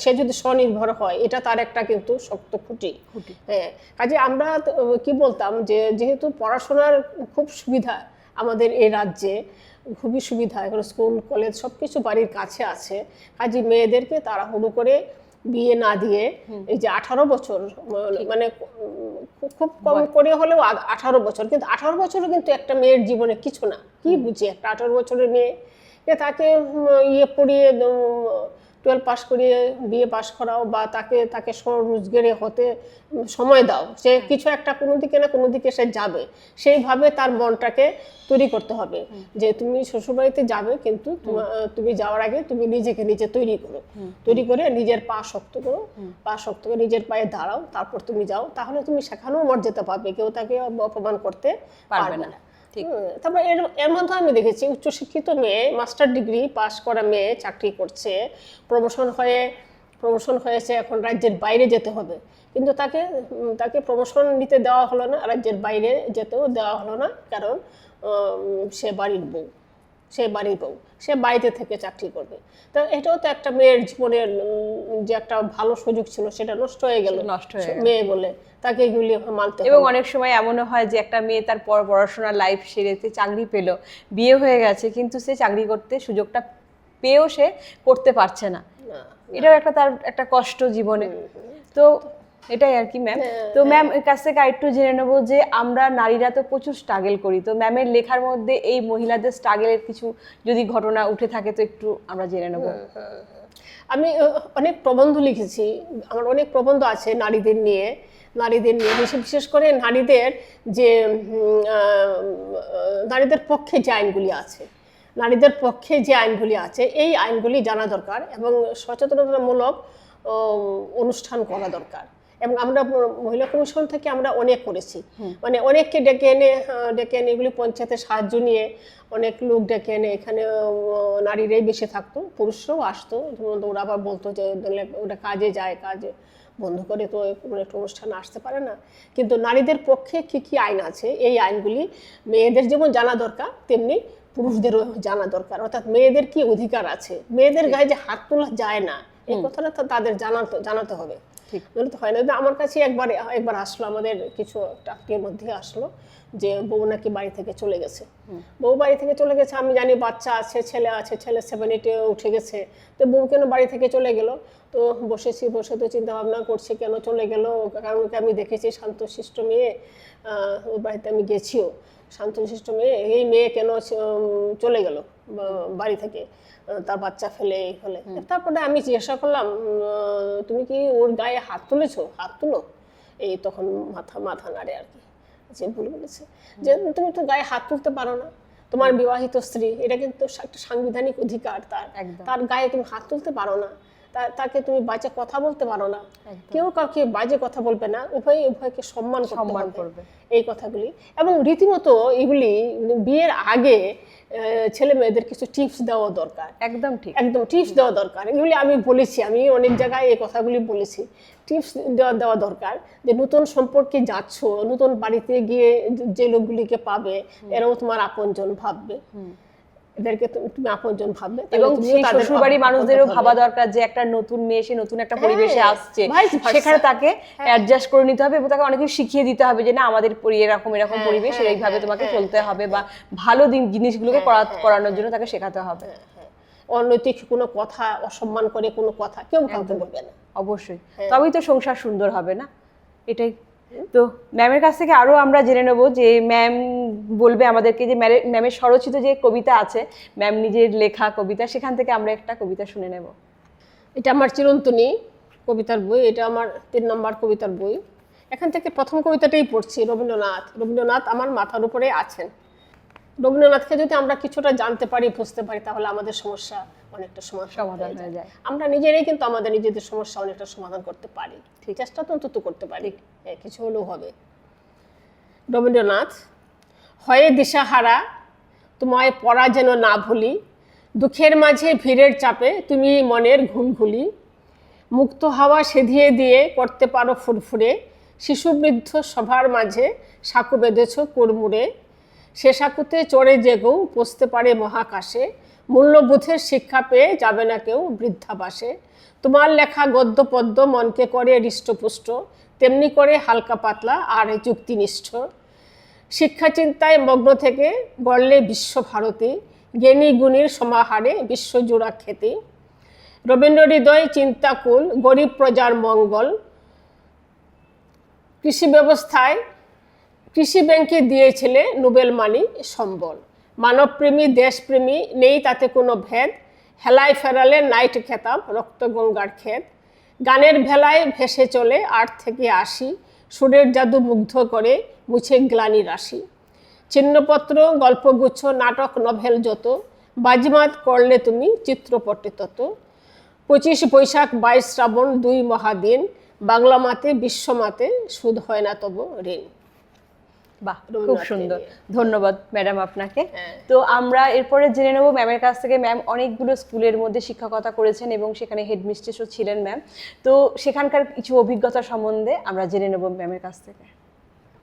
সে যদি স্বনির্ভর হয়, এটা তার একটা কিন্তু শক্ত খুঁটি। হ্যাঁ, কাজে আমরা কি বলতাম যে যেহেতু পড়াশোনার খুব সুবিধা আমাদের এই রাজ্যে, খুবই সুবিধা, এখন স্কুল কলেজ সবকিছু বাড়ির কাছে আছে, কাজে মেয়েদেরকে তাড়াহুড়ো করে বিয়ে না দিয়ে এই যে 18 বছর, মানে খুব কম করে হলেও 18 বছর, কিন্তু 18 বছরও কিন্তু একটা মেয়ের জীবনে কিছু না। কি বুঝি একটা 18 বছরের মেয়ে, তাকে পড়িয়ে 12 পাস করিয়ে বিয়ে পাস করাও, বা তাকে রোজগারে হতে সময় দাও, সে কিছু একটা কোনো দিকে সে যাবে, সেইভাবে তার মনটাকে তৈরি করতে হবে যে তুমি শ্বশুরবাড়িতে যাবে, কিন্তু তুমি যাওয়ার আগে তুমি নিজেকে নিজে তৈরি করে নিজের পা শক্ত করো, নিজের পায়ে দাঁড়াও, তারপর তুমি যাও, তাহলে তুমি সেখানেও মর্যাদা পাবে, কেউ তাকে অপমান করতে পারবে না। তারপর এর মধ্যে আমি দেখেছি উচ্চশিক্ষিত মেয়ে, মাস্টার ডিগ্রি পাস করা মেয়ে চাকরি করছে, প্রমোশন হয়েছে, এখন রাজ্যের বাইরে যেতে হবে, কিন্তু তাকে প্রমোশন নিতে দেওয়া হলো না, রাজ্যের বাইরে যেতেও দেওয়া হলো না, কারণ সে বাড়ির বউ, সে বাড়িতে থেকে চাকরি করবে। তো এটাও তো একটা মেয়ের জীবনের যে একটা ভালো সুযোগ ছিল, সেটা নষ্ট হয়ে গেল মেয়ে বলে, তাকে এগুলি মানতে হবে। এবং অনেক সময় এমনও হয় যে একটা মেয়ে তার পড়াশোনার লাইফ সেরেছে, চাকরি পেলো, বিয়ে হয়ে গেছে, কিন্তু সে চাকরি করতে সুযোগটা পেয়েও সে করতে পারছে না, এটাও তার একটা কষ্ট জীবনে। তো এটাই আর কি ম্যাম। তো ম্যাম এর কাছ থেকে আরেকটু জেনে নেবো যে আমরা নারীরা তো প্রচুর স্ট্রাগল করি, তো ম্যামের লেখার মধ্যে এই মহিলাদের স্ট্রাগলের কিছু যদি ঘটনা উঠে থাকে তো একটু আমরা জেনে নেবো। আমি অনেক প্রবন্ধ লিখেছি, আমার অনেক প্রবন্ধ আছে নারীদের নিয়ে, বিশেষ করে নারীদের পক্ষে যে আইনগুলি আছে, এই আইনগুলি জানা দরকার এবং সচেতনতামূলক অনুষ্ঠান করা দরকার। এবং আমরা মহিলা কমিশন থেকে আমরা অনেক করেছি, মানে অনেককে ডেকে এনে এগুলি পঞ্চায়েতের সাহায্য নিয়ে অনেক লোক ডেকে এনে, এখানে নারীরাই বেশি থাকতো, পুরুষরাও আসতো, ওরা আবার বলতো যে ওরা কাজে যায়, কাজে বন্ধ করে তো একটা অনুষ্ঠানে আসতে পারে না। কিন্তু নারীদের পক্ষে কি আইন আছে, এই আইনগুলি মেয়েদের যেমন জানা দরকার, তেমনি পুরুষদেরও জানা দরকার। অর্থাৎ মেয়েদের কি অধিকার আছে, মেয়েদের গায়ে যে হাত তোলা যায় না, এই কথাটা তো তাদের জানাতে হবে, বলে তো হয় না। আমার কাছে একবার আসলো, আমাদের কিছু আত্মীয়ের মধ্যে আসলো যে বউ নাকি বাড়ি থেকে চলে গেছে, আমি জানি বাচ্চা আছে, ছেলে 7-8 উঠে গেছে, তো বউ কেন বাড়ি থেকে চলে গেল? তো বসে তো চিন্তা ভাবনা করছি কেন চলে গেল, কারণ আমি দেখেছি শান্তশিষ্ট মেয়ে, ওর বাড়িতে আমি গেছিও, শান্তশিষ্ট মেয়ে, এই মেয়ে কেন চলে গেল বাড়ি থেকে তার বাচ্চা ফেলে হলে। তারপরে আমি জিজ্ঞাসা করলাম, তুমি কি ওর গায়ে হাত তুলো? এই তখন মাথা নাড়ে আর কি, যে ভুল বলেছে, যে তুমি তো গায়ে হাত তুলতে পারো না, তোমার বিবাহিত স্ত্রী, এটা কিন্তু একটা সাংবিধানিক অধিকার, তার গায়ে তুমি হাত তুলতে পারো না, তাকে তুমি বাজে কথা বলতে পারো না, কেউ কাউকে বাজে কথা বলবে না, উভয়কে সম্মান করবে, এই কথাগুলি। এবং রীতিমতো এগুলি বিয়ের আগে ছেলে মেয়েদের কিছু টিপস দেওয়া দরকার, একদম টিপস দেওয়া দরকার। এগুলি আমি বলেছি, আমি অনেক জায়গায় এই কথাগুলি বলেছি, টিপস দেওয়া দরকার, যে নতুন সম্পর্কে যাচ্ছ, নতুন বাড়িতে গিয়ে যে লোকগুলিকে পাবে, এরাও তোমার আপনজন ভাববে, এদেরকে তুমি আপনজন ভাববে, এবং শ্বশুরবাড়ির মানুষদেরও ভাবা দরকার যে একটা নতুন মেয়ে এসে নতুন একটা পরিবেশে আসছে, সেখানে তাকে অ্যাডজাস্ট করে নিতে হবে এবং তাকে অনেক কিছু শিখিয়ে দিতে হবে যে না আমাদের এরকম পরিবেশ, এইভাবে তোমাকে চলতে হবে, বা ভালো জিনিসগুলোকে করানোর জন্য তাকে শেখাতে হবে। অনৈতিক কোনো কথা, অসম্মান করে কোনো কথা কেউ কাউকে বলবে না। অবশ্যই, তবেই তো সংসার সুন্দর হবে না, এটাই। তো ম্যামের কাছ থেকে আরো আমরা জেনে নেব যে ম্যাম বলবে আমাদেরকে যে ম্যামের স্বরচিত যে কবিতা আছে, ম্যাম নিজের লেখা কবিতা, সেখান থেকে আমরা একটা কবিতা শুনে নেব। এটা আমার চিরন্তনী কবিতার বই, এটা আমার 3 নম্বর কবিতার বই। এখান থেকে প্রথম কবিতাটাই পড়ছি, রবীন্দ্রনাথ। রবীন্দ্রনাথ আমার মাথার উপরে আছেন। রবীন্দ্রনাথকে যদি আমরা কিছুটা জানতে পারি, বুঝতে পারি, তাহলে আমাদের সমস্যা অনেকটা সমাধান হয়ে যায়। আমরা নিজেরাই কিন্তু আমাদের নিজেদের সমস্যা অনেকটা সমাধান করতে পারি, চেষ্টা তো অন্তত করতে পারি, কিছু হলেও হবে। রবীন্দ্রনাথ। হয়ে দিশাহারা তোমায় পড়া যেন না ভুলি, দুঃখের মাঝে ভিড়ের চাপে তুমি মনের ঘুমঘুলি, মুক্ত হাওয়া সেধিয়ে দিয়ে করতে পারো ফুরফুরে, শিশু বৃদ্ধ সভার মাঝে সাঁকু বেঁধেছ কুড়মুড়ে, সে সাঁকুতে চড়ে জেগেও পৌঁছতে পারে মহাকাশে, মূল্যবোধের শিক্ষা পেয়ে যাবে না কেউ বৃদ্ধাবাসে, তোমার লেখা গদ্য পদ্য মনকে করে হৃষ্টপুষ্ট, তেমনি করে হালকা পাতলা আর যুক্তিনিষ্ঠ, শিক্ষা চিন্তায় মগ্ন থেকে গড়লে বিশ্বভারতী, জ্ঞানী গুণীর সমাহারে বিশ্বজোড়া খ্যাতি, রবীন্দ্র হৃদয় চিন্তাকুল গরিব প্রজার মঙ্গল, কৃষি ব্যবস্থায় কৃষি ব্যাংকে দিয়েছিলে নোবেল মানি সম্বল, মানবপ্রেমী দেশপ্রেমী নেই তাতে কোনো ভেদ, হেলায় ফেরালে নাইট খেতাব রক্ত গঙ্গার ক্ষেত, গানের ভেলায় ভেসে চলে 8 থেকে 80, সুরের জাদু মুগ্ধ করে মুছে গ্লানি রাশি, চিহ্নপত্র গল্পগুচ্ছ নাটক নভেল যত, বাজিমাত করলে তুমি চিত্রপটে তত, 25 বৈশাখ 22 শ্রাবণ 2 মহাদিন, বাংলা মাতে বিশ্ব মাতে সুদ হয় না তবু ঋণ। বাহ, খুব সুন্দর, ধন্যবাদ ম্যাডাম আপনাকে। তো আমরা এরপরে জেনে নেব ম্যামের কাছ থেকে, ম্যাম অনেকগুলো স্কুলের মধ্যে শিক্ষকতা করেছেন এবং সেখানে হেডমিস্ট্রেসও ছিলেন ম্যাম, তো সেখানকার কিছু অভিজ্ঞতা সম্বন্ধে আমরা জেনে নেব ম্যামের কাছ থেকে।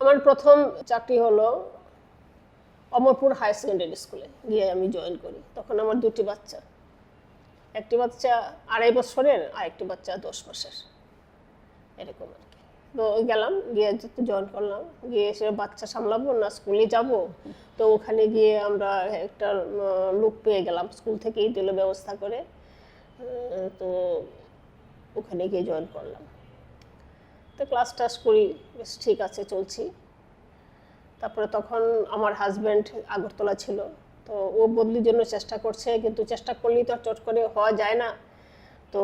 আমার প্রথম চাকরি হলো অমরপুর হায়ার সেকেন্ডারি স্কুলে গিয়ে আমি জয়েন করি। তখন আমার 2টি বাচ্চা, একটি বাচ্চা 2.5 বছরের আর একটি বাচ্চা 10 মাসের, এরকম আর কি। তো গেলাম, গিয়ে জয়েন করলাম, গিয়ে এসে বাচ্চা সামলাবো না স্কুলে যাব, তো ওখানে গিয়ে আমরা একটা লোক পেয়ে গেলাম, স্কুল থেকেই দিল ব্যবস্থা করে, তো ওখানে গিয়ে জয়েন করলাম। তো ক্লাস টাস করি, বেশ ঠিক আছে, চলছি। তারপরে তখন আমার হাজব্যান্ড আগরতলা ছিল, তো ও বদলির জন্য চেষ্টা করছে, কিন্তু চেষ্টা করলেই তো চট করে হওয়া যায় না, তো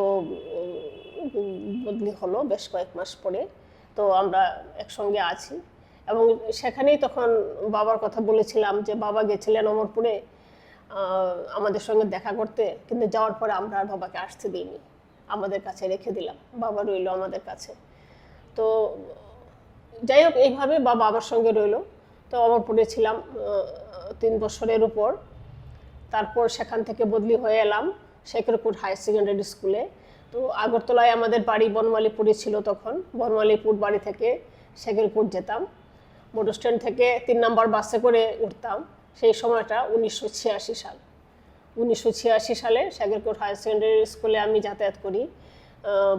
বদলি হলো বেশ কয়েক মাস পরে। তো আমরা একসঙ্গে আছি এবং সেখানেই তখন বাবার কথা বলেছিলাম যে বাবা গেছিলেন অমরপুরে আমাদের সঙ্গে দেখা করতে, কিন্তু যাওয়ার পরে আমরা আর বাবাকে আসতে দিইনি, আমাদের কাছে রেখে দিলাম, বাবা রইল আমাদের কাছে। তো যাই হোক, এইভাবে বাবা আমার সঙ্গে রইল। তো অমরপুরে ছিলাম 3 বছরের উপর। তারপর সেখান থেকে বদলি হয়ে এলাম শেখরপুর হায়ার সেকেন্ডারি স্কুলে। তো আগরতলায় আমাদের বাড়ি বনমালীপুরে ছিল, তখন বনমালীপুর বাড়ি থেকে শেখরপুর যেতাম, মোটর স্ট্যান্ড থেকে 3 নম্বর বাসে করে উঠতাম। সেই সময়টা 1986 সাল। 1986 সালে শেখরপুর হায়ার সেকেন্ডারি স্কুলে আমি যাতায়াত করি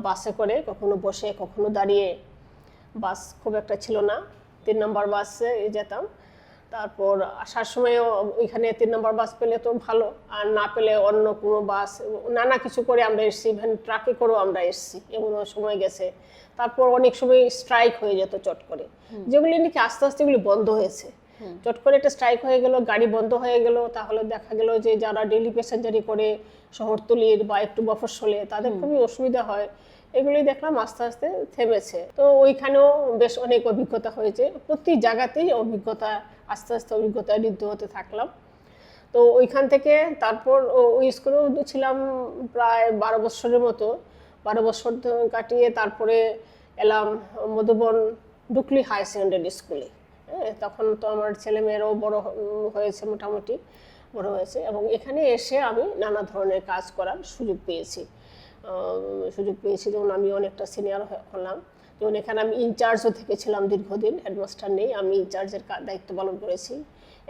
বাসে করে, কখনো বসে কখনো দাঁড়িয়ে, বাস খুব একটা ছিল না, 3 নম্বর বাসে যেতাম। তারপর আসার সময়ও ওইখানে 3 নম্বর বাস পেলে তো ভালো, আর না পেলে অন্য কোনো বাস, নানা কিছু করে আমরা এসেছি, ইভেন ট্রাকে করেও আমরা এসেছি, এমনও সময় গেছে। তারপর অনেক সময় স্ট্রাইক হয়ে যেত চট করে, যেগুলি নাকি আস্তে আস্তে এগুলি বন্ধ হয়েছে। চট করে একটা স্ট্রাইক হয়ে গেল, গাড়ি বন্ধ হয়ে গেল, তাহলে দেখা গেল যে যারা ডেইলি প্যাসেঞ্জারি করে শহরতলির বা একটু মফস্বলে, তাদের খুবই অসুবিধা হয়। এগুলি দেখলাম আস্তে আস্তে থেমেছে। তো ওইখানেও বেশ অনেক অভিজ্ঞতা হয়েছে, প্রতি জায়গাতেই অভিজ্ঞতা, আস্তে আস্তে অভিজ্ঞতায় ঋদ্ধ হতে থাকলাম। তো ওইখান থেকে তারপর ওই স্কুলেও ছিলাম প্রায় 12 বছরের মতো। 12 বছর কাটিয়ে তারপরে এলাম মধুবন ডুকলি হায়ার সেকেন্ডারি স্কুলে। তখন তো আমার ছেলে মেয়েরাও বড় হয়েছে, মোটামুটি বড় হয়েছে, এবং এখানে এসে আমি নানা ধরনের কাজ করার সুযোগ পেয়েছি। যেমন আমি অনেকটা সিনিয়র হলাম, যেমন এখানে আমি ইনচার্জও থেকেছিলাম দীর্ঘদিন, হেডমাস্টার নেই, আমি ইনচার্জের দায়িত্ব পালন করেছি,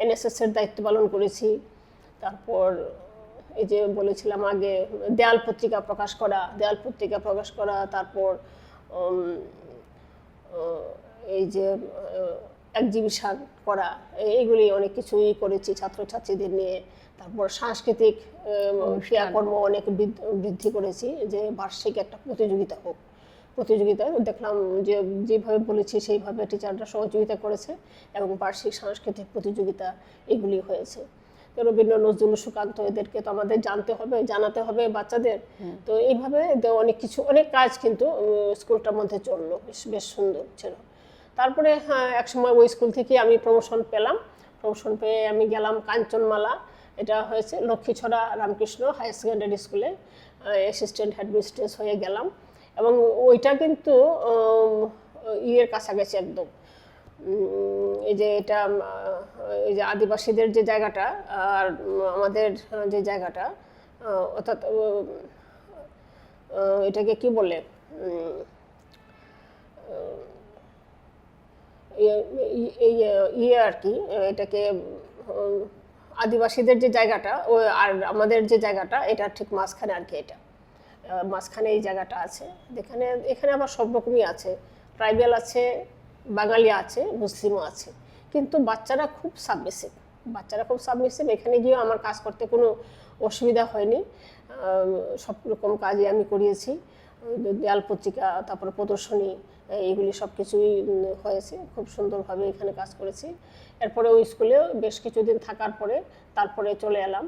এনএসএসের দায়িত্ব পালন করেছি। তারপর এই যে বলেছিলাম আগে, দেয়াল পত্রিকা প্রকাশ করা, তারপর এই যে এক্সিবিশন করা, এইগুলি অনেক কিছুই করেছি ছাত্রছাত্রীদের নিয়ে। তারপর সাংস্কৃতিক ক্রিয়াকর্ম অনেক বৃদ্ধি করেছি, যে বার্ষিক একটা প্রতিযোগিতা হোক। প্রতিযোগিতায় দেখলাম যে যেভাবে বলেছি সেইভাবে টিচাররা সহযোগিতা করেছে এবং বার্ষিক সাংস্কৃতিক প্রতিযোগিতা এগুলি হয়েছে। তো রবীন্দ্র নজরুল সুকান্ত এদেরকে তো আমাদের জানতে হবে, জানাতে হবে বাচ্চাদের। তো এইভাবে অনেক কিছু, অনেক কাজ কিন্তু স্কুলটার মধ্যে চললো, বেশ সুন্দর ছিল। তারপরে এক সময় ওই স্কুল থেকে আমি প্রমোশন পেলাম। প্রমোশন পেয়ে আমি গেলাম কাঞ্চনমালা, এটা হয়েছে লক্ষ্মীছড়া রামকৃষ্ণ হায়ার সেকেন্ডারি স্কুলে, অ্যাসিস্ট্যান্ট হেডমিস্ট্রেস হয়ে গেলাম। এবং ওইটা কিন্তু ইয়ের কাছাকাছি একদম, এই যে এটা এই যে আদিবাসীদের যে জায়গাটা আর আমাদের যে জায়গাটা, অর্থাৎ এটাকে কি বলে, ইয়ে আর কি, এটাকে আদিবাসীদের যে জায়গাটা আর আমাদের যে জায়গাটা, এটা ঠিক মাঝখানে আর কি। এটা মাঝখানে এই জায়গাটা আছে, এখানে আবার সব রকমই আছে, ট্রাইবাল আছে, বাঙালি আছে, মুসলিমও আছে। কিন্তু বাচ্চারা খুব সাবমিসিভ। এখানে গিয়ে আমার কাজ করতে কোনো অসুবিধা হয়নি, সব রকম কাজই আমি করিয়েছি। দেয়াল পত্রিকা, তারপরে প্রদর্শনী, এইগুলি সব কিছুই হয়েছে, খুব সুন্দরভাবে এখানে কাজ করেছি। এরপরে ওই স্কুলে বেশ কিছুদিন থাকার পরে তারপরে চলে এলাম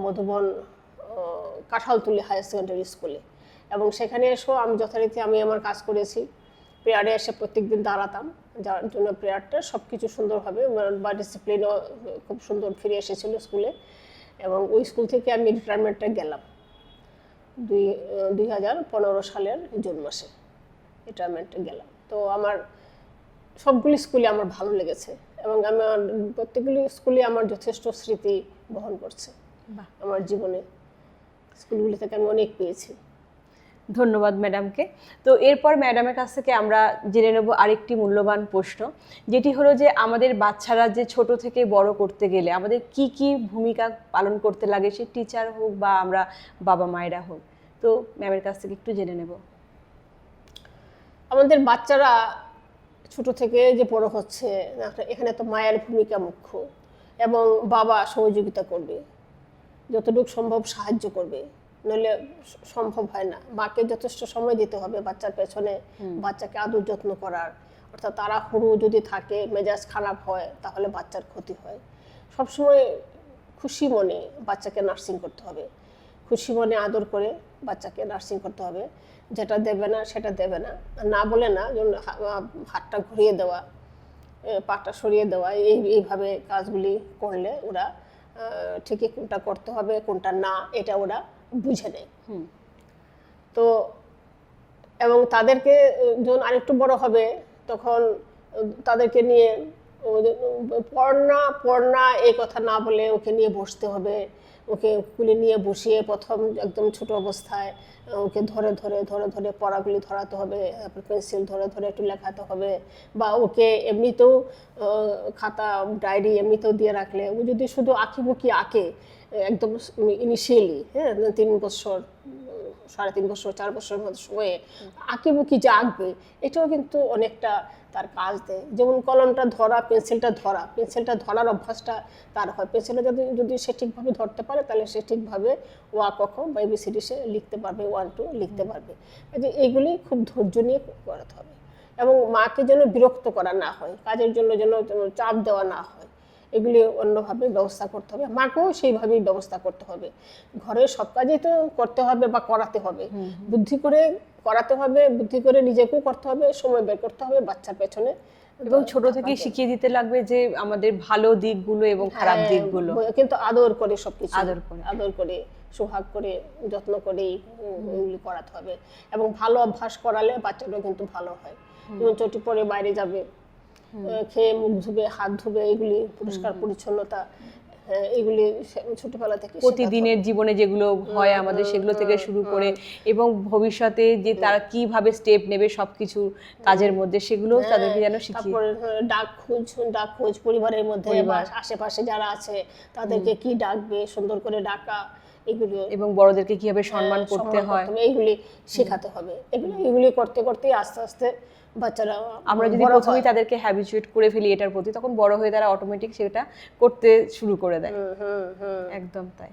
মধুবন কাঁঠালতলী হায়ার সেকেন্ডারি স্কুলে। এবং সেখানে এসেও আমি যথারীতি আমার কাজ করেছি। প্রেয়ারে এসে প্রত্যেকদিন দাঁড়াতাম, যার জন্য প্রেয়ারটা সব কিছু সুন্দরভাবে বা ডিসিপ্লিনও খুব সুন্দর ফিরে এসেছিল স্কুলে। এবং ওই স্কুল থেকে আমি রিটায়ারমেন্টে গেলাম 2015 সালের জুন মাসে রিটায়ারমেন্টে গেলাম। তো আমার সবগুলি স্কুলে আমার ভালো লেগেছে এবং আমার প্রত্যেকগুলি স্কুলে আমার যথেষ্ট স্মৃতি বহন করছে আমার জীবনে। স্কুলগুলি থেকে আমি অনেক পেয়েছি। ধন্যবাদ ম্যাডামকে। তো এরপর ম্যাডামের কাছ থেকে আমরা জেনে নেব আরেকটি মূল্যবান প্রশ্ন, যেটি হলো যে আমাদের বাচ্চারা যে ছোট থেকে বড় করতে গেলে আমাদের কি কি ভূমিকা পালন করতে লাগে, সে টিচার হোক বা আমরা বাবা মায়েরা হোক। তো ম্যামের কাছ থেকে একটু জেনে নেব। আমাদের বাচ্চারা ছোট থেকে যে বড় হচ্ছে, এখানে তো মায়ের ভূমিকা মুখ্য, এবং বাবা সহযোগিতা করবে, যতটুকু সম্ভব সাহায্য করবে, নইলে সম্ভব হয় না। মাকে যথেষ্ট সময় দিতে হবে বাচ্চার পেছনে, বাচ্চাকে আদর যত্ন করার। অর্থাৎ তাড়াহুড়ো যদি থাকে, মেজাজ খারাপ হয়, তাহলে বাচ্চার ক্ষতি হয়। সবসময় খুশি মনে বাচ্চাকে নার্সিং করতে হবে, খুশি মনে আদর করে বাচ্চাকে নার্সিং করতে হবে। যেটা দেবে না সেটা দেবে না, না বলে না, হাতটা ঘুরিয়ে দেওয়া, পাটা সরিয়ে দেওয়া, এইভাবে কাজগুলি করলে ওরা ঠিকই কোনটা করতে হবে কোনটা না এটা ওরা বুঝে নেয়। তো এবং তাদেরকে যখন আরেকটু বড় হবে তখন তাদেরকে নিয়ে পড়না এই কথা না বলে ওকে নিয়ে বসতে হবে, ওকে কুলে নিয়ে বসিয়ে প্রথম একদম ছোট অবস্থায় ওকে ধরে ধরে ধরে ধরে পড়াগুলি ধরাতে হবে, পেন্সিল ধরে ধরে একটু লেখাতে হবে। বা ওকে এমনিতেও খাতা ডায়েরি এমনিতেও দিয়ে রাখলে ও যদি শুধু আঁকিবুকি আঁকে একদম ইনিশিয়ালি, 3 বছর 3.5 বছর 4 বছরের মধ্যে সময়ে আঁকিবুকি যে আঁকবে, এটাও কিন্তু অনেকটা তার কাজ দেয়। যেমন কলমটা ধরা, পেন্সিলটা ধরার অভ্যাসটা তার হয়। পেন্সিলটা যদি সে ঠিকভাবে ধরতে পারে তাহলে সে ঠিকভাবে ওয়া ক খ বা ABCD সে লিখতে পারবে, 1 2 লিখতে পারবে। যে এইগুলি খুব ধৈর্য নিয়ে করাতে হবে এবং মাকে যেন বিরক্ত করা না হয়, কাজের জন্য যেন চাপ দেওয়া না হয়, এগুলি অন্যভাবে ব্যবস্থা করতে হবে। মাকেও সেইভাবেই ব্যবস্থা করতে হবে। ঘরের সব কাজই তো করতে হবে বা করাতে হবে, বুদ্ধি করে করাতে হবে, বুদ্ধি করে নিজেকেও করতে হবে, সময় বের করতে হবে বাচ্চার পেছনে। এবং ছোট থেকে শিখিয়ে দিতে লাগবে যে আমাদের ভালো দিকগুলো এবং খারাপ দিকগুলো, কিন্তু আদর করে সবকিছু আদর করে সোহাগ করে যত্ন করেই এগুলি করাতে হবে। এবং ভালো অভ্যাস করালে বাচ্চাটাও কিন্তু ভালো হয়। যেমন চটি পরে বাইরে যাবে, খেয়ে মুখ ধুবে, হাত ধুবে, এগুলি পরিষ্কার পরিচ্ছন্নতা, এগুলি ছোটবেলা থেকে প্রতিদিনের জীবনে যেগুলো হয় আমাদের সেগুলো থেকে শুরু করে এবং ভবিষ্যতে যে তারা কিভাবে স্টেপ নেবে সবকিছু কাজের মধ্যে, সেগুলো তাদেরকে যেন শিখিয়ে। তারপরে ডাক খোঁজ পরিবারের মধ্যে আশেপাশে যারা আছে তাদেরকে কি ডাকবে, সুন্দর করে ডাকা, এগুলো, এবং বড়দেরকে কিভাবে সম্মান করতে হয় এইগুলি শেখাতে হবে। এগুলি করতে করতে আস্তে আস্তে বাচ্চারা আমরা যদি বড় প্রথমেই হয়। তাদেরকে হ্যাবিচুয়েট করে ফেলি এটার প্রতি, তখন বড় হয়ে তারা অটোমেটিক সেটা করতে শুরু করে দেয়। একদম তাই।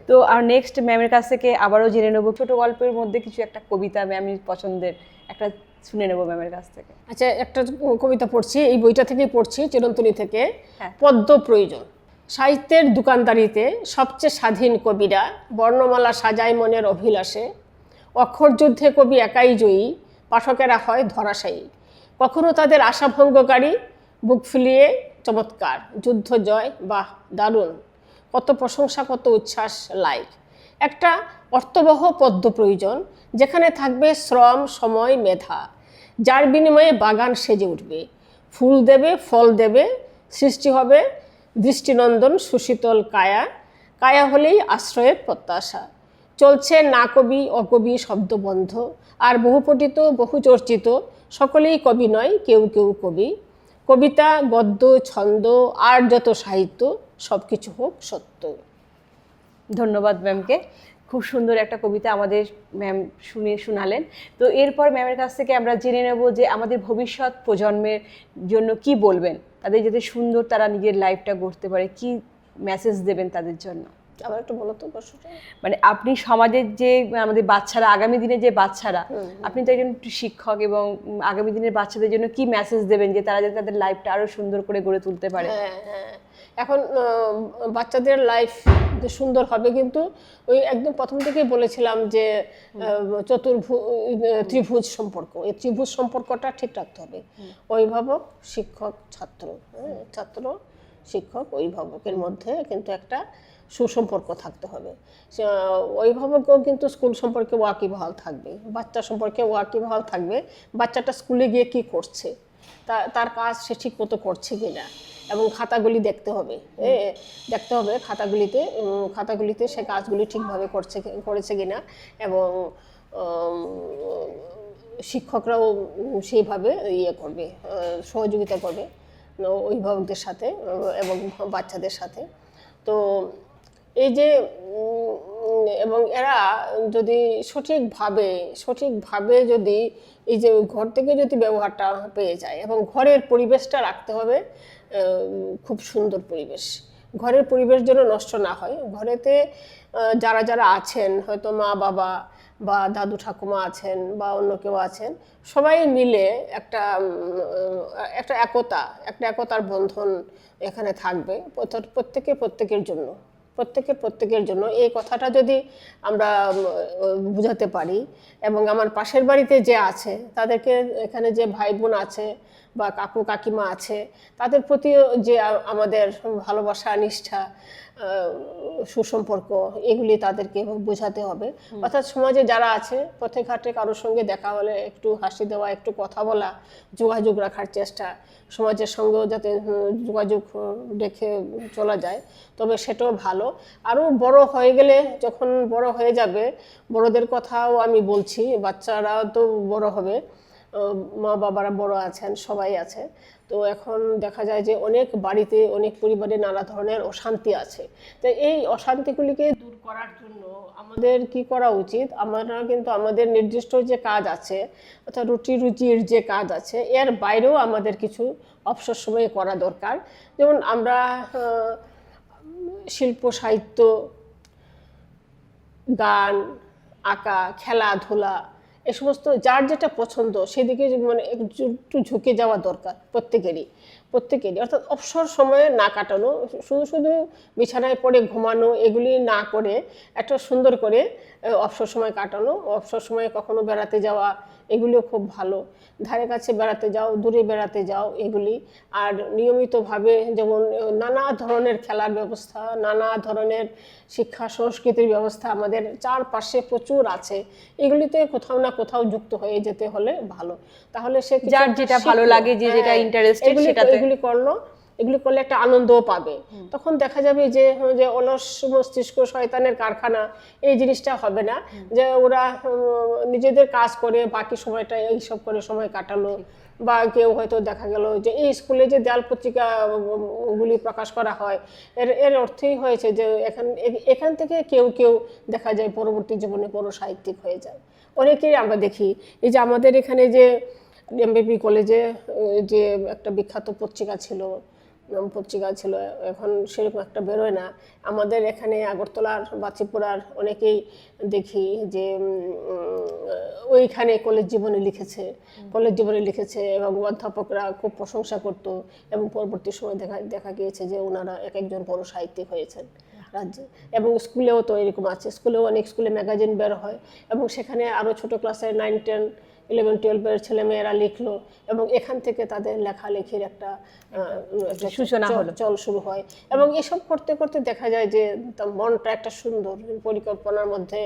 তো আর নেক্সট ম্যামের কাছ থেকে আবারও জেনে নেবো ছোট গল্পের মধ্যে কিছু একটা কবিতা ম্যামের পছন্দের একটা শুনে নেবো ম্যামের কাছ থেকে। আচ্ছা, একটা কবিতা পড়ছি, এই বইটা থেকেই পড়ছি, চিরন্তনী থেকে। হ্যাঁ। পদ্ম প্রয়োজন। সাহিত্যের দোকানদারিতে সবচেয়ে স্বাধীন কবিরা বর্ণমালা সাজায় মনের অভিলাষে। অক্ষর যুদ্ধে কবি একাই জয়ী, পাঠকেরা হয় ধরাশায়ী। কখনো তাদের আশাভঙ্গকারী, বুক ফুলিয়ে চমৎকার। যুদ্ধ জয়, বাহ দারুণ, কত প্রশংসা, কত উচ্ছ্বাস, লাইক। একটা অর্থবহ পদ্য প্রয়োজন, যেখানে থাকবে শ্রম, সময়, মেধা, যার বিনিময়ে বাগান সেজে উঠবে, ফুল দেবে, ফল দেবে, সৃষ্টি হবে দৃষ্টিনন্দন সুশীতল কায়া। কায়া হলেই আশ্রয়ের প্রত্যাশা। চলছে না কবি অকবি শব্দবন্ধ, আর বহুপঠিত বহুচর্চিত, সকলেই কবি নয়, কেউ কেউ কবি। কবিতা, গদ্য, ছন্দ আর যত সাহিত্য, সব কিছু হোক সত্য। ধন্যবাদ ম্যামকে, খুব সুন্দর একটা কবিতা আমাদের ম্যাম শোনালেন। তো এরপর ম্যামের কাছ থেকে আমরা জেনে নেব যে আমাদের ভবিষ্যৎ প্রজন্মের জন্য কি বলবেন, তাদের যাতে সুন্দর তারা নিজের লাইফটা গড়তে পারে, কি মেসেজ দেবেন তাদের জন্য। আবার একটু বলো তো প্রশ্নটা। মানে আপনি সমাজের যে আমাদের বাচ্চারা, আগামী দিনে যে বাচ্চারা, আপনি তো একজন শিক্ষক, এবং আগামী দিনের বাচ্চাদের জন্য কি মেসেজ দেবেন যে তারা যাতে তাদের লাইফটা আরো সুন্দর করে গড়ে তুলতে পারে? হ্যাঁ, এখন বাচ্চাদের লাইফ যে সুন্দর হবে, কিন্তু ওই একদম প্রথম থেকেই বলেছিলাম যে ত্রিভুজ সম্পর্ক, এই ত্রিভুজ সম্পর্কটা ঠিক রাখতে হবে। অভিভাবক, শিক্ষক, ছাত্র, ছাত্র, শিক্ষক, অভিভাবকের মধ্যে কিন্তু একটা সুসম্পর্ক থাকতে হবে। অভিভাবকও কিন্তু স্কুল সম্পর্কে ওয়াকিবহাল থাকবে, বাচ্চা সম্পর্কে ওয়াকিবহাল থাকবে। বাচ্চাটা স্কুলে গিয়ে কি করছে, তার কাজ সে ঠিক মতো করছে কিনা, এবং খাতাগুলি দেখতে হবে। খাতাগুলিতে সে কাজগুলি ঠিকভাবে করেছে কিনা, এবং শিক্ষকরাও সেইভাবে করবে, সহযোগিতা করবে অভিভাবকদের সাথে এবং বাচ্চাদের সাথে। তো এই যে এবং এরা যদি সঠিকভাবে যদি এই যে ঘর থেকে যদি ব্যবহারটা পেয়ে যায়, এবং ঘরের পরিবেশটা রাখতে হবে খুব সুন্দর পরিবেশ, ঘরের পরিবেশ যেন নষ্ট না হয়। ঘরেতে যারা যারা আছেন, হয়তো মা বাবা বা দাদু ঠাকুমা আছেন বা অন্য কেউ আছেন, সবাই মিলে একটা একতার বন্ধন এখানে থাকবে প্রত্যেকের জন্য। এই কথাটা যদি আমরা বুঝাতে পারি, এবং আমার পাশের বাড়িতে যে আছে তাদেরকে, এখানে যে ভাই বোন আছে বা কাকু কাকিমা আছে, তাদের প্রতিও যে আমাদের ভালোবাসা, নিষ্ঠা, সুসম্পর্ক, এগুলি তাদেরকে বোঝাতে হবে। অর্থাৎ সমাজে যারা আছে, পথে ঘাটে কারোর সঙ্গে দেখা হলে একটু হাসি দেওয়া, একটু কথা বলা, যোগাযোগ রাখার চেষ্টা, সমাজের সঙ্গেও যাতে যোগাযোগ রেখে চলা যায়, তবে সেটাও ভালো। আরও বড় হয়ে গেলে, যখন বড় হয়ে যাবে, বড়দের কথাও আমি বলছি, বাচ্চারাও তো বড় হবে, মা বাবারা বড় আছেন, সবাই আছে। তো এখন দেখা যায় যে অনেক বাড়িতে, অনেক পরিবারে নানা ধরনের অশান্তি আছে। তো এই অশান্তিগুলিকে দূর করার জন্য আমাদের কি করা উচিত? আমরা কিন্তু আমাদের নির্দিষ্ট যে কাজ আছে, অর্থাৎ রুজির যে কাজ আছে, এর বাইরেও আমাদের কিছু অবসর সময়ে করা দরকার। যেমন আমরা শিল্প, সাহিত্য, গান, আঁকা, খেলাধুলা, এ সমস্ত যার যেটা পছন্দ সেদিকে মানে একটু ঝুঁকে যাওয়া দরকার প্রত্যেকেরই। অর্থাৎ অবসর সময়ে না কাটানো, শুধু বিছানায় পড়ে ঘুমানো, এগুলি না করে একটা সুন্দর করে অবসর সময় কাটানো। অবসর সময়ে কখনো বেড়াতে যাওয়া, এগুলিও খুব ভালো। ধারে কাছে বেড়াতে যাও, দূরে বেড়াতে যাও, এগুলি। আর নিয়মিতভাবে যেমন নানা ধরনের খেলার ব্যবস্থা, নানা ধরনের শিক্ষা সংস্কৃতির ব্যবস্থা আমাদের চারপাশে প্রচুর আছে, এগুলিতে কোথাও না কোথাও যুক্ত হয়ে যেতে হলে ভালো। তাহলে সে যার যেটা ভালো লাগে, যে যেটা ইন্টারেস্টেড, সেটাতে এগুলি করলে একটা আনন্দও পাবে। তখন দেখা যাবে যে অলস মস্তিষ্ক শয়তানের কারখানা, এই জিনিসটা হবে না, যে ওরা নিজেদের কাজ করে বাকি সময়টা এইসব করে সময় কাটালো। বা কেউ হয়তো দেখা গেল যে এই স্কুলে যে দেয়াল পত্রিকাগুলি প্রকাশ করা হয়, এর অর্থই হয়েছে যে এখান থেকে কেউ দেখা যায় পরবর্তী জীবনে বড় সাহিত্যিক হয়ে যায়। অনেকেই আমরা দেখি, এই যে আমাদের এখানে যে এমবিবি কলেজে যে একটা বিখ্যাত পত্রিকা ছিল, এখন সেরকম একটা বেরোয় না। আমাদের এখানে আগরতলার বাচিপুরার অনেকেই দেখি যে ওইখানে কলেজ জীবনে লিখেছে এবং অধ্যাপকরা খুব প্রশংসা করতো, এবং পরবর্তী সময় দেখা গিয়েছে যে ওনারা একজন বড় সাহিত্যিক হয়েছেন রাজ্যে। এবং স্কুলেও তো এরকম আছে, অনেক স্কুলে ম্যাগাজিন বের হয়, এবং সেখানে আরও ছোট ক্লাসের 9, 10, 11, 12 ছেলেমেয়েরা লিখলো, এবং এখান থেকে তাদের লেখালেখির একটা সূচনা হলো, চল শুরু হয়। এবং এসব করতে করতে দেখা যায় যে তার মনটা একটা সুন্দর পরিকল্পনার মধ্যে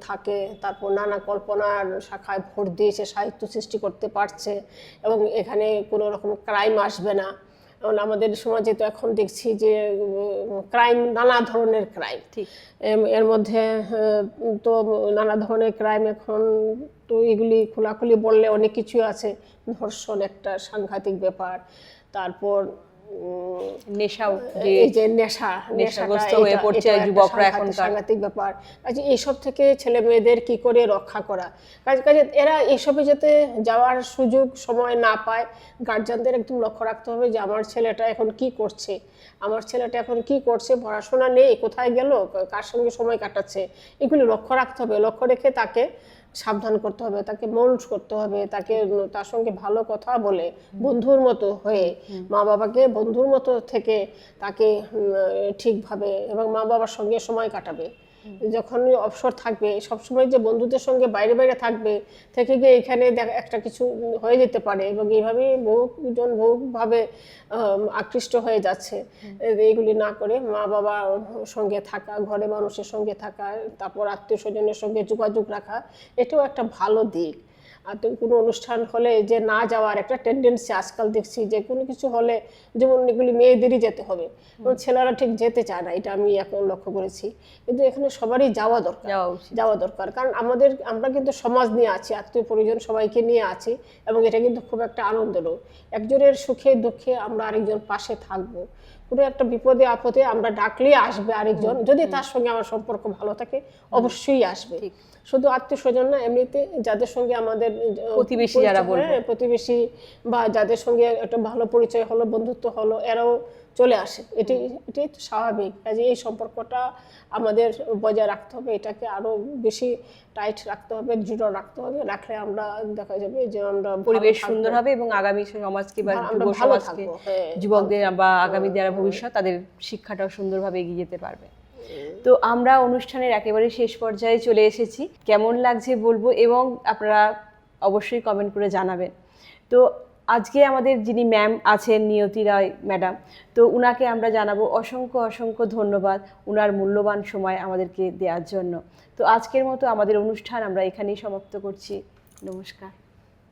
থাকে, তারপর নানা কল্পনার শাখায় ভোট দিয়ে সে সাহিত্য সৃষ্টি করতে পারছে, এবং এখানে কোনো রকম ক্রাইম আসবে না। আমাদের সমাজে তো এখন দেখছি যে ক্রাইম, নানা ধরনের ক্রাইম, এর মধ্যে তো নানা ধরনের ক্রাইম এখন তো এগুলি খোলাখুলি বললে অনেক কিছু আছে। ধর্ষণ একটা সাংঘাতিক ব্যাপার, তারপর নেশাগ্রস্ত হয়ে পড়ছে যুবকরা এখনকার, সাংঘাতিক ব্যাপার। কাজে এইসব থেকে ছেলে মেয়েদের কি করে রক্ষা করা, কাজে এরা এইসবে যাতে যাওয়ার সুযোগ সময় না পায়, গার্জিয়ানদের একদম লক্ষ্য রাখতে হবে যে আমার ছেলেটা এখন কি করছে, পড়াশোনা নেই, কোথায় গেল, কার সঙ্গে সময় কাটাচ্ছে, এগুলি লক্ষ্য রাখতে হবে। লক্ষ্য রেখে তাকে সাবধান করতে হবে, তাকে মোল্ড করতে হবে, তার সঙ্গে ভালো কথা বলে বন্ধুর মতো হয়ে, মা বাবাকে বন্ধুর মতো থেকে তাকে ঠিকভাবে, এবং মা বাবার সঙ্গে সময় কাটাবে। যখন অবসর থাকবে সবসময় যে বন্ধুদের সঙ্গে বাইরে থাকবে, থেকে গিয়ে এখানে একটা কিছু হয়ে যেতে পারে, এবং এইভাবেই বহুভাবে আকৃষ্ট হয়ে যাচ্ছে। এইগুলি না করে মা বাবার সঙ্গে থাকা, ঘরে মানুষের সঙ্গে থাকা, তারপর আত্মীয় স্বজনের সঙ্গে যোগাযোগ রাখা, এটাও একটা ভালো দিক। আর কোনো অনুষ্ঠান হলে যে না যাওয়ার একটা টেন্ডেন্সি আজকাল দেখছি, যে কোনো কিছু হলে যেমন এগুলি মেয়েদেরই যেতে হবে, ছেলেরা ঠিক যেতে চায় না, এটা আমি এখন লক্ষ্য করেছি। কিন্তু এখানে সবারই যাওয়া দরকার, কারণ আমরা কিন্তু সমাজ নিয়ে আছি, আত্মীয় পরিজন সবাইকে নিয়ে আছি, এবং এটা কিন্তু খুব একটা আনন্দেরও। একজনের সুখে দুঃখে আমরা আরেকজন পাশে থাকবো, কোনো একটা বিপদে আপদে আমরা ডাকলেই আসবে আরেকজন, যদি তার সঙ্গে আমার সম্পর্ক ভালো থাকে অবশ্যই আসবে। শুধু আত্মীয় স্বজন না, এমনিতে যাদের সঙ্গে আমাদের প্রতিবেশী বা যাদের সঙ্গে একটা ভালো পরিচয় হলো, বন্ধুত্ব হলো, এরাও চলে আসে, এটাই তো স্বাভাবিক। কাজে এই সম্পর্কটা আমাদের বজায় রাখতে হবে, এটাকে আরো বেশি টাইট রাখতে হবে, দৃঢ় রাখতে হবে। রাখলে আমরা দেখা যাবে যে আমরা পরিবেশ সুন্দর হবে, এবং আগামী সমাজকে বা যুব সমাজকে, যুবকদের বা আগামী যারা ভবিষ্যৎ, তাদের শিক্ষাটাও সুন্দরভাবে এগিয়ে যেতে পারবে। তো আমরা অনুষ্ঠানের একেবারে শেষ পর্যায়ে চলে এসেছি। কেমন লাগছে বলবো, এবং আপনারা অবশ্যই কমেন্ট করে জানাবেন। তো আজকে আমাদের যিনি ম্যাম আছেন, নিয়তি রায় ম্যাডাম, তো উনাকে আমরা জানাবো অসংখ্য ধন্যবাদ উনার মূল্যবান সময় আমাদেরকে দেওয়ার জন্য। তো আজকের মতো আমাদের অনুষ্ঠান আমরা এখানেই সমাপ্ত করছি। নমস্কার।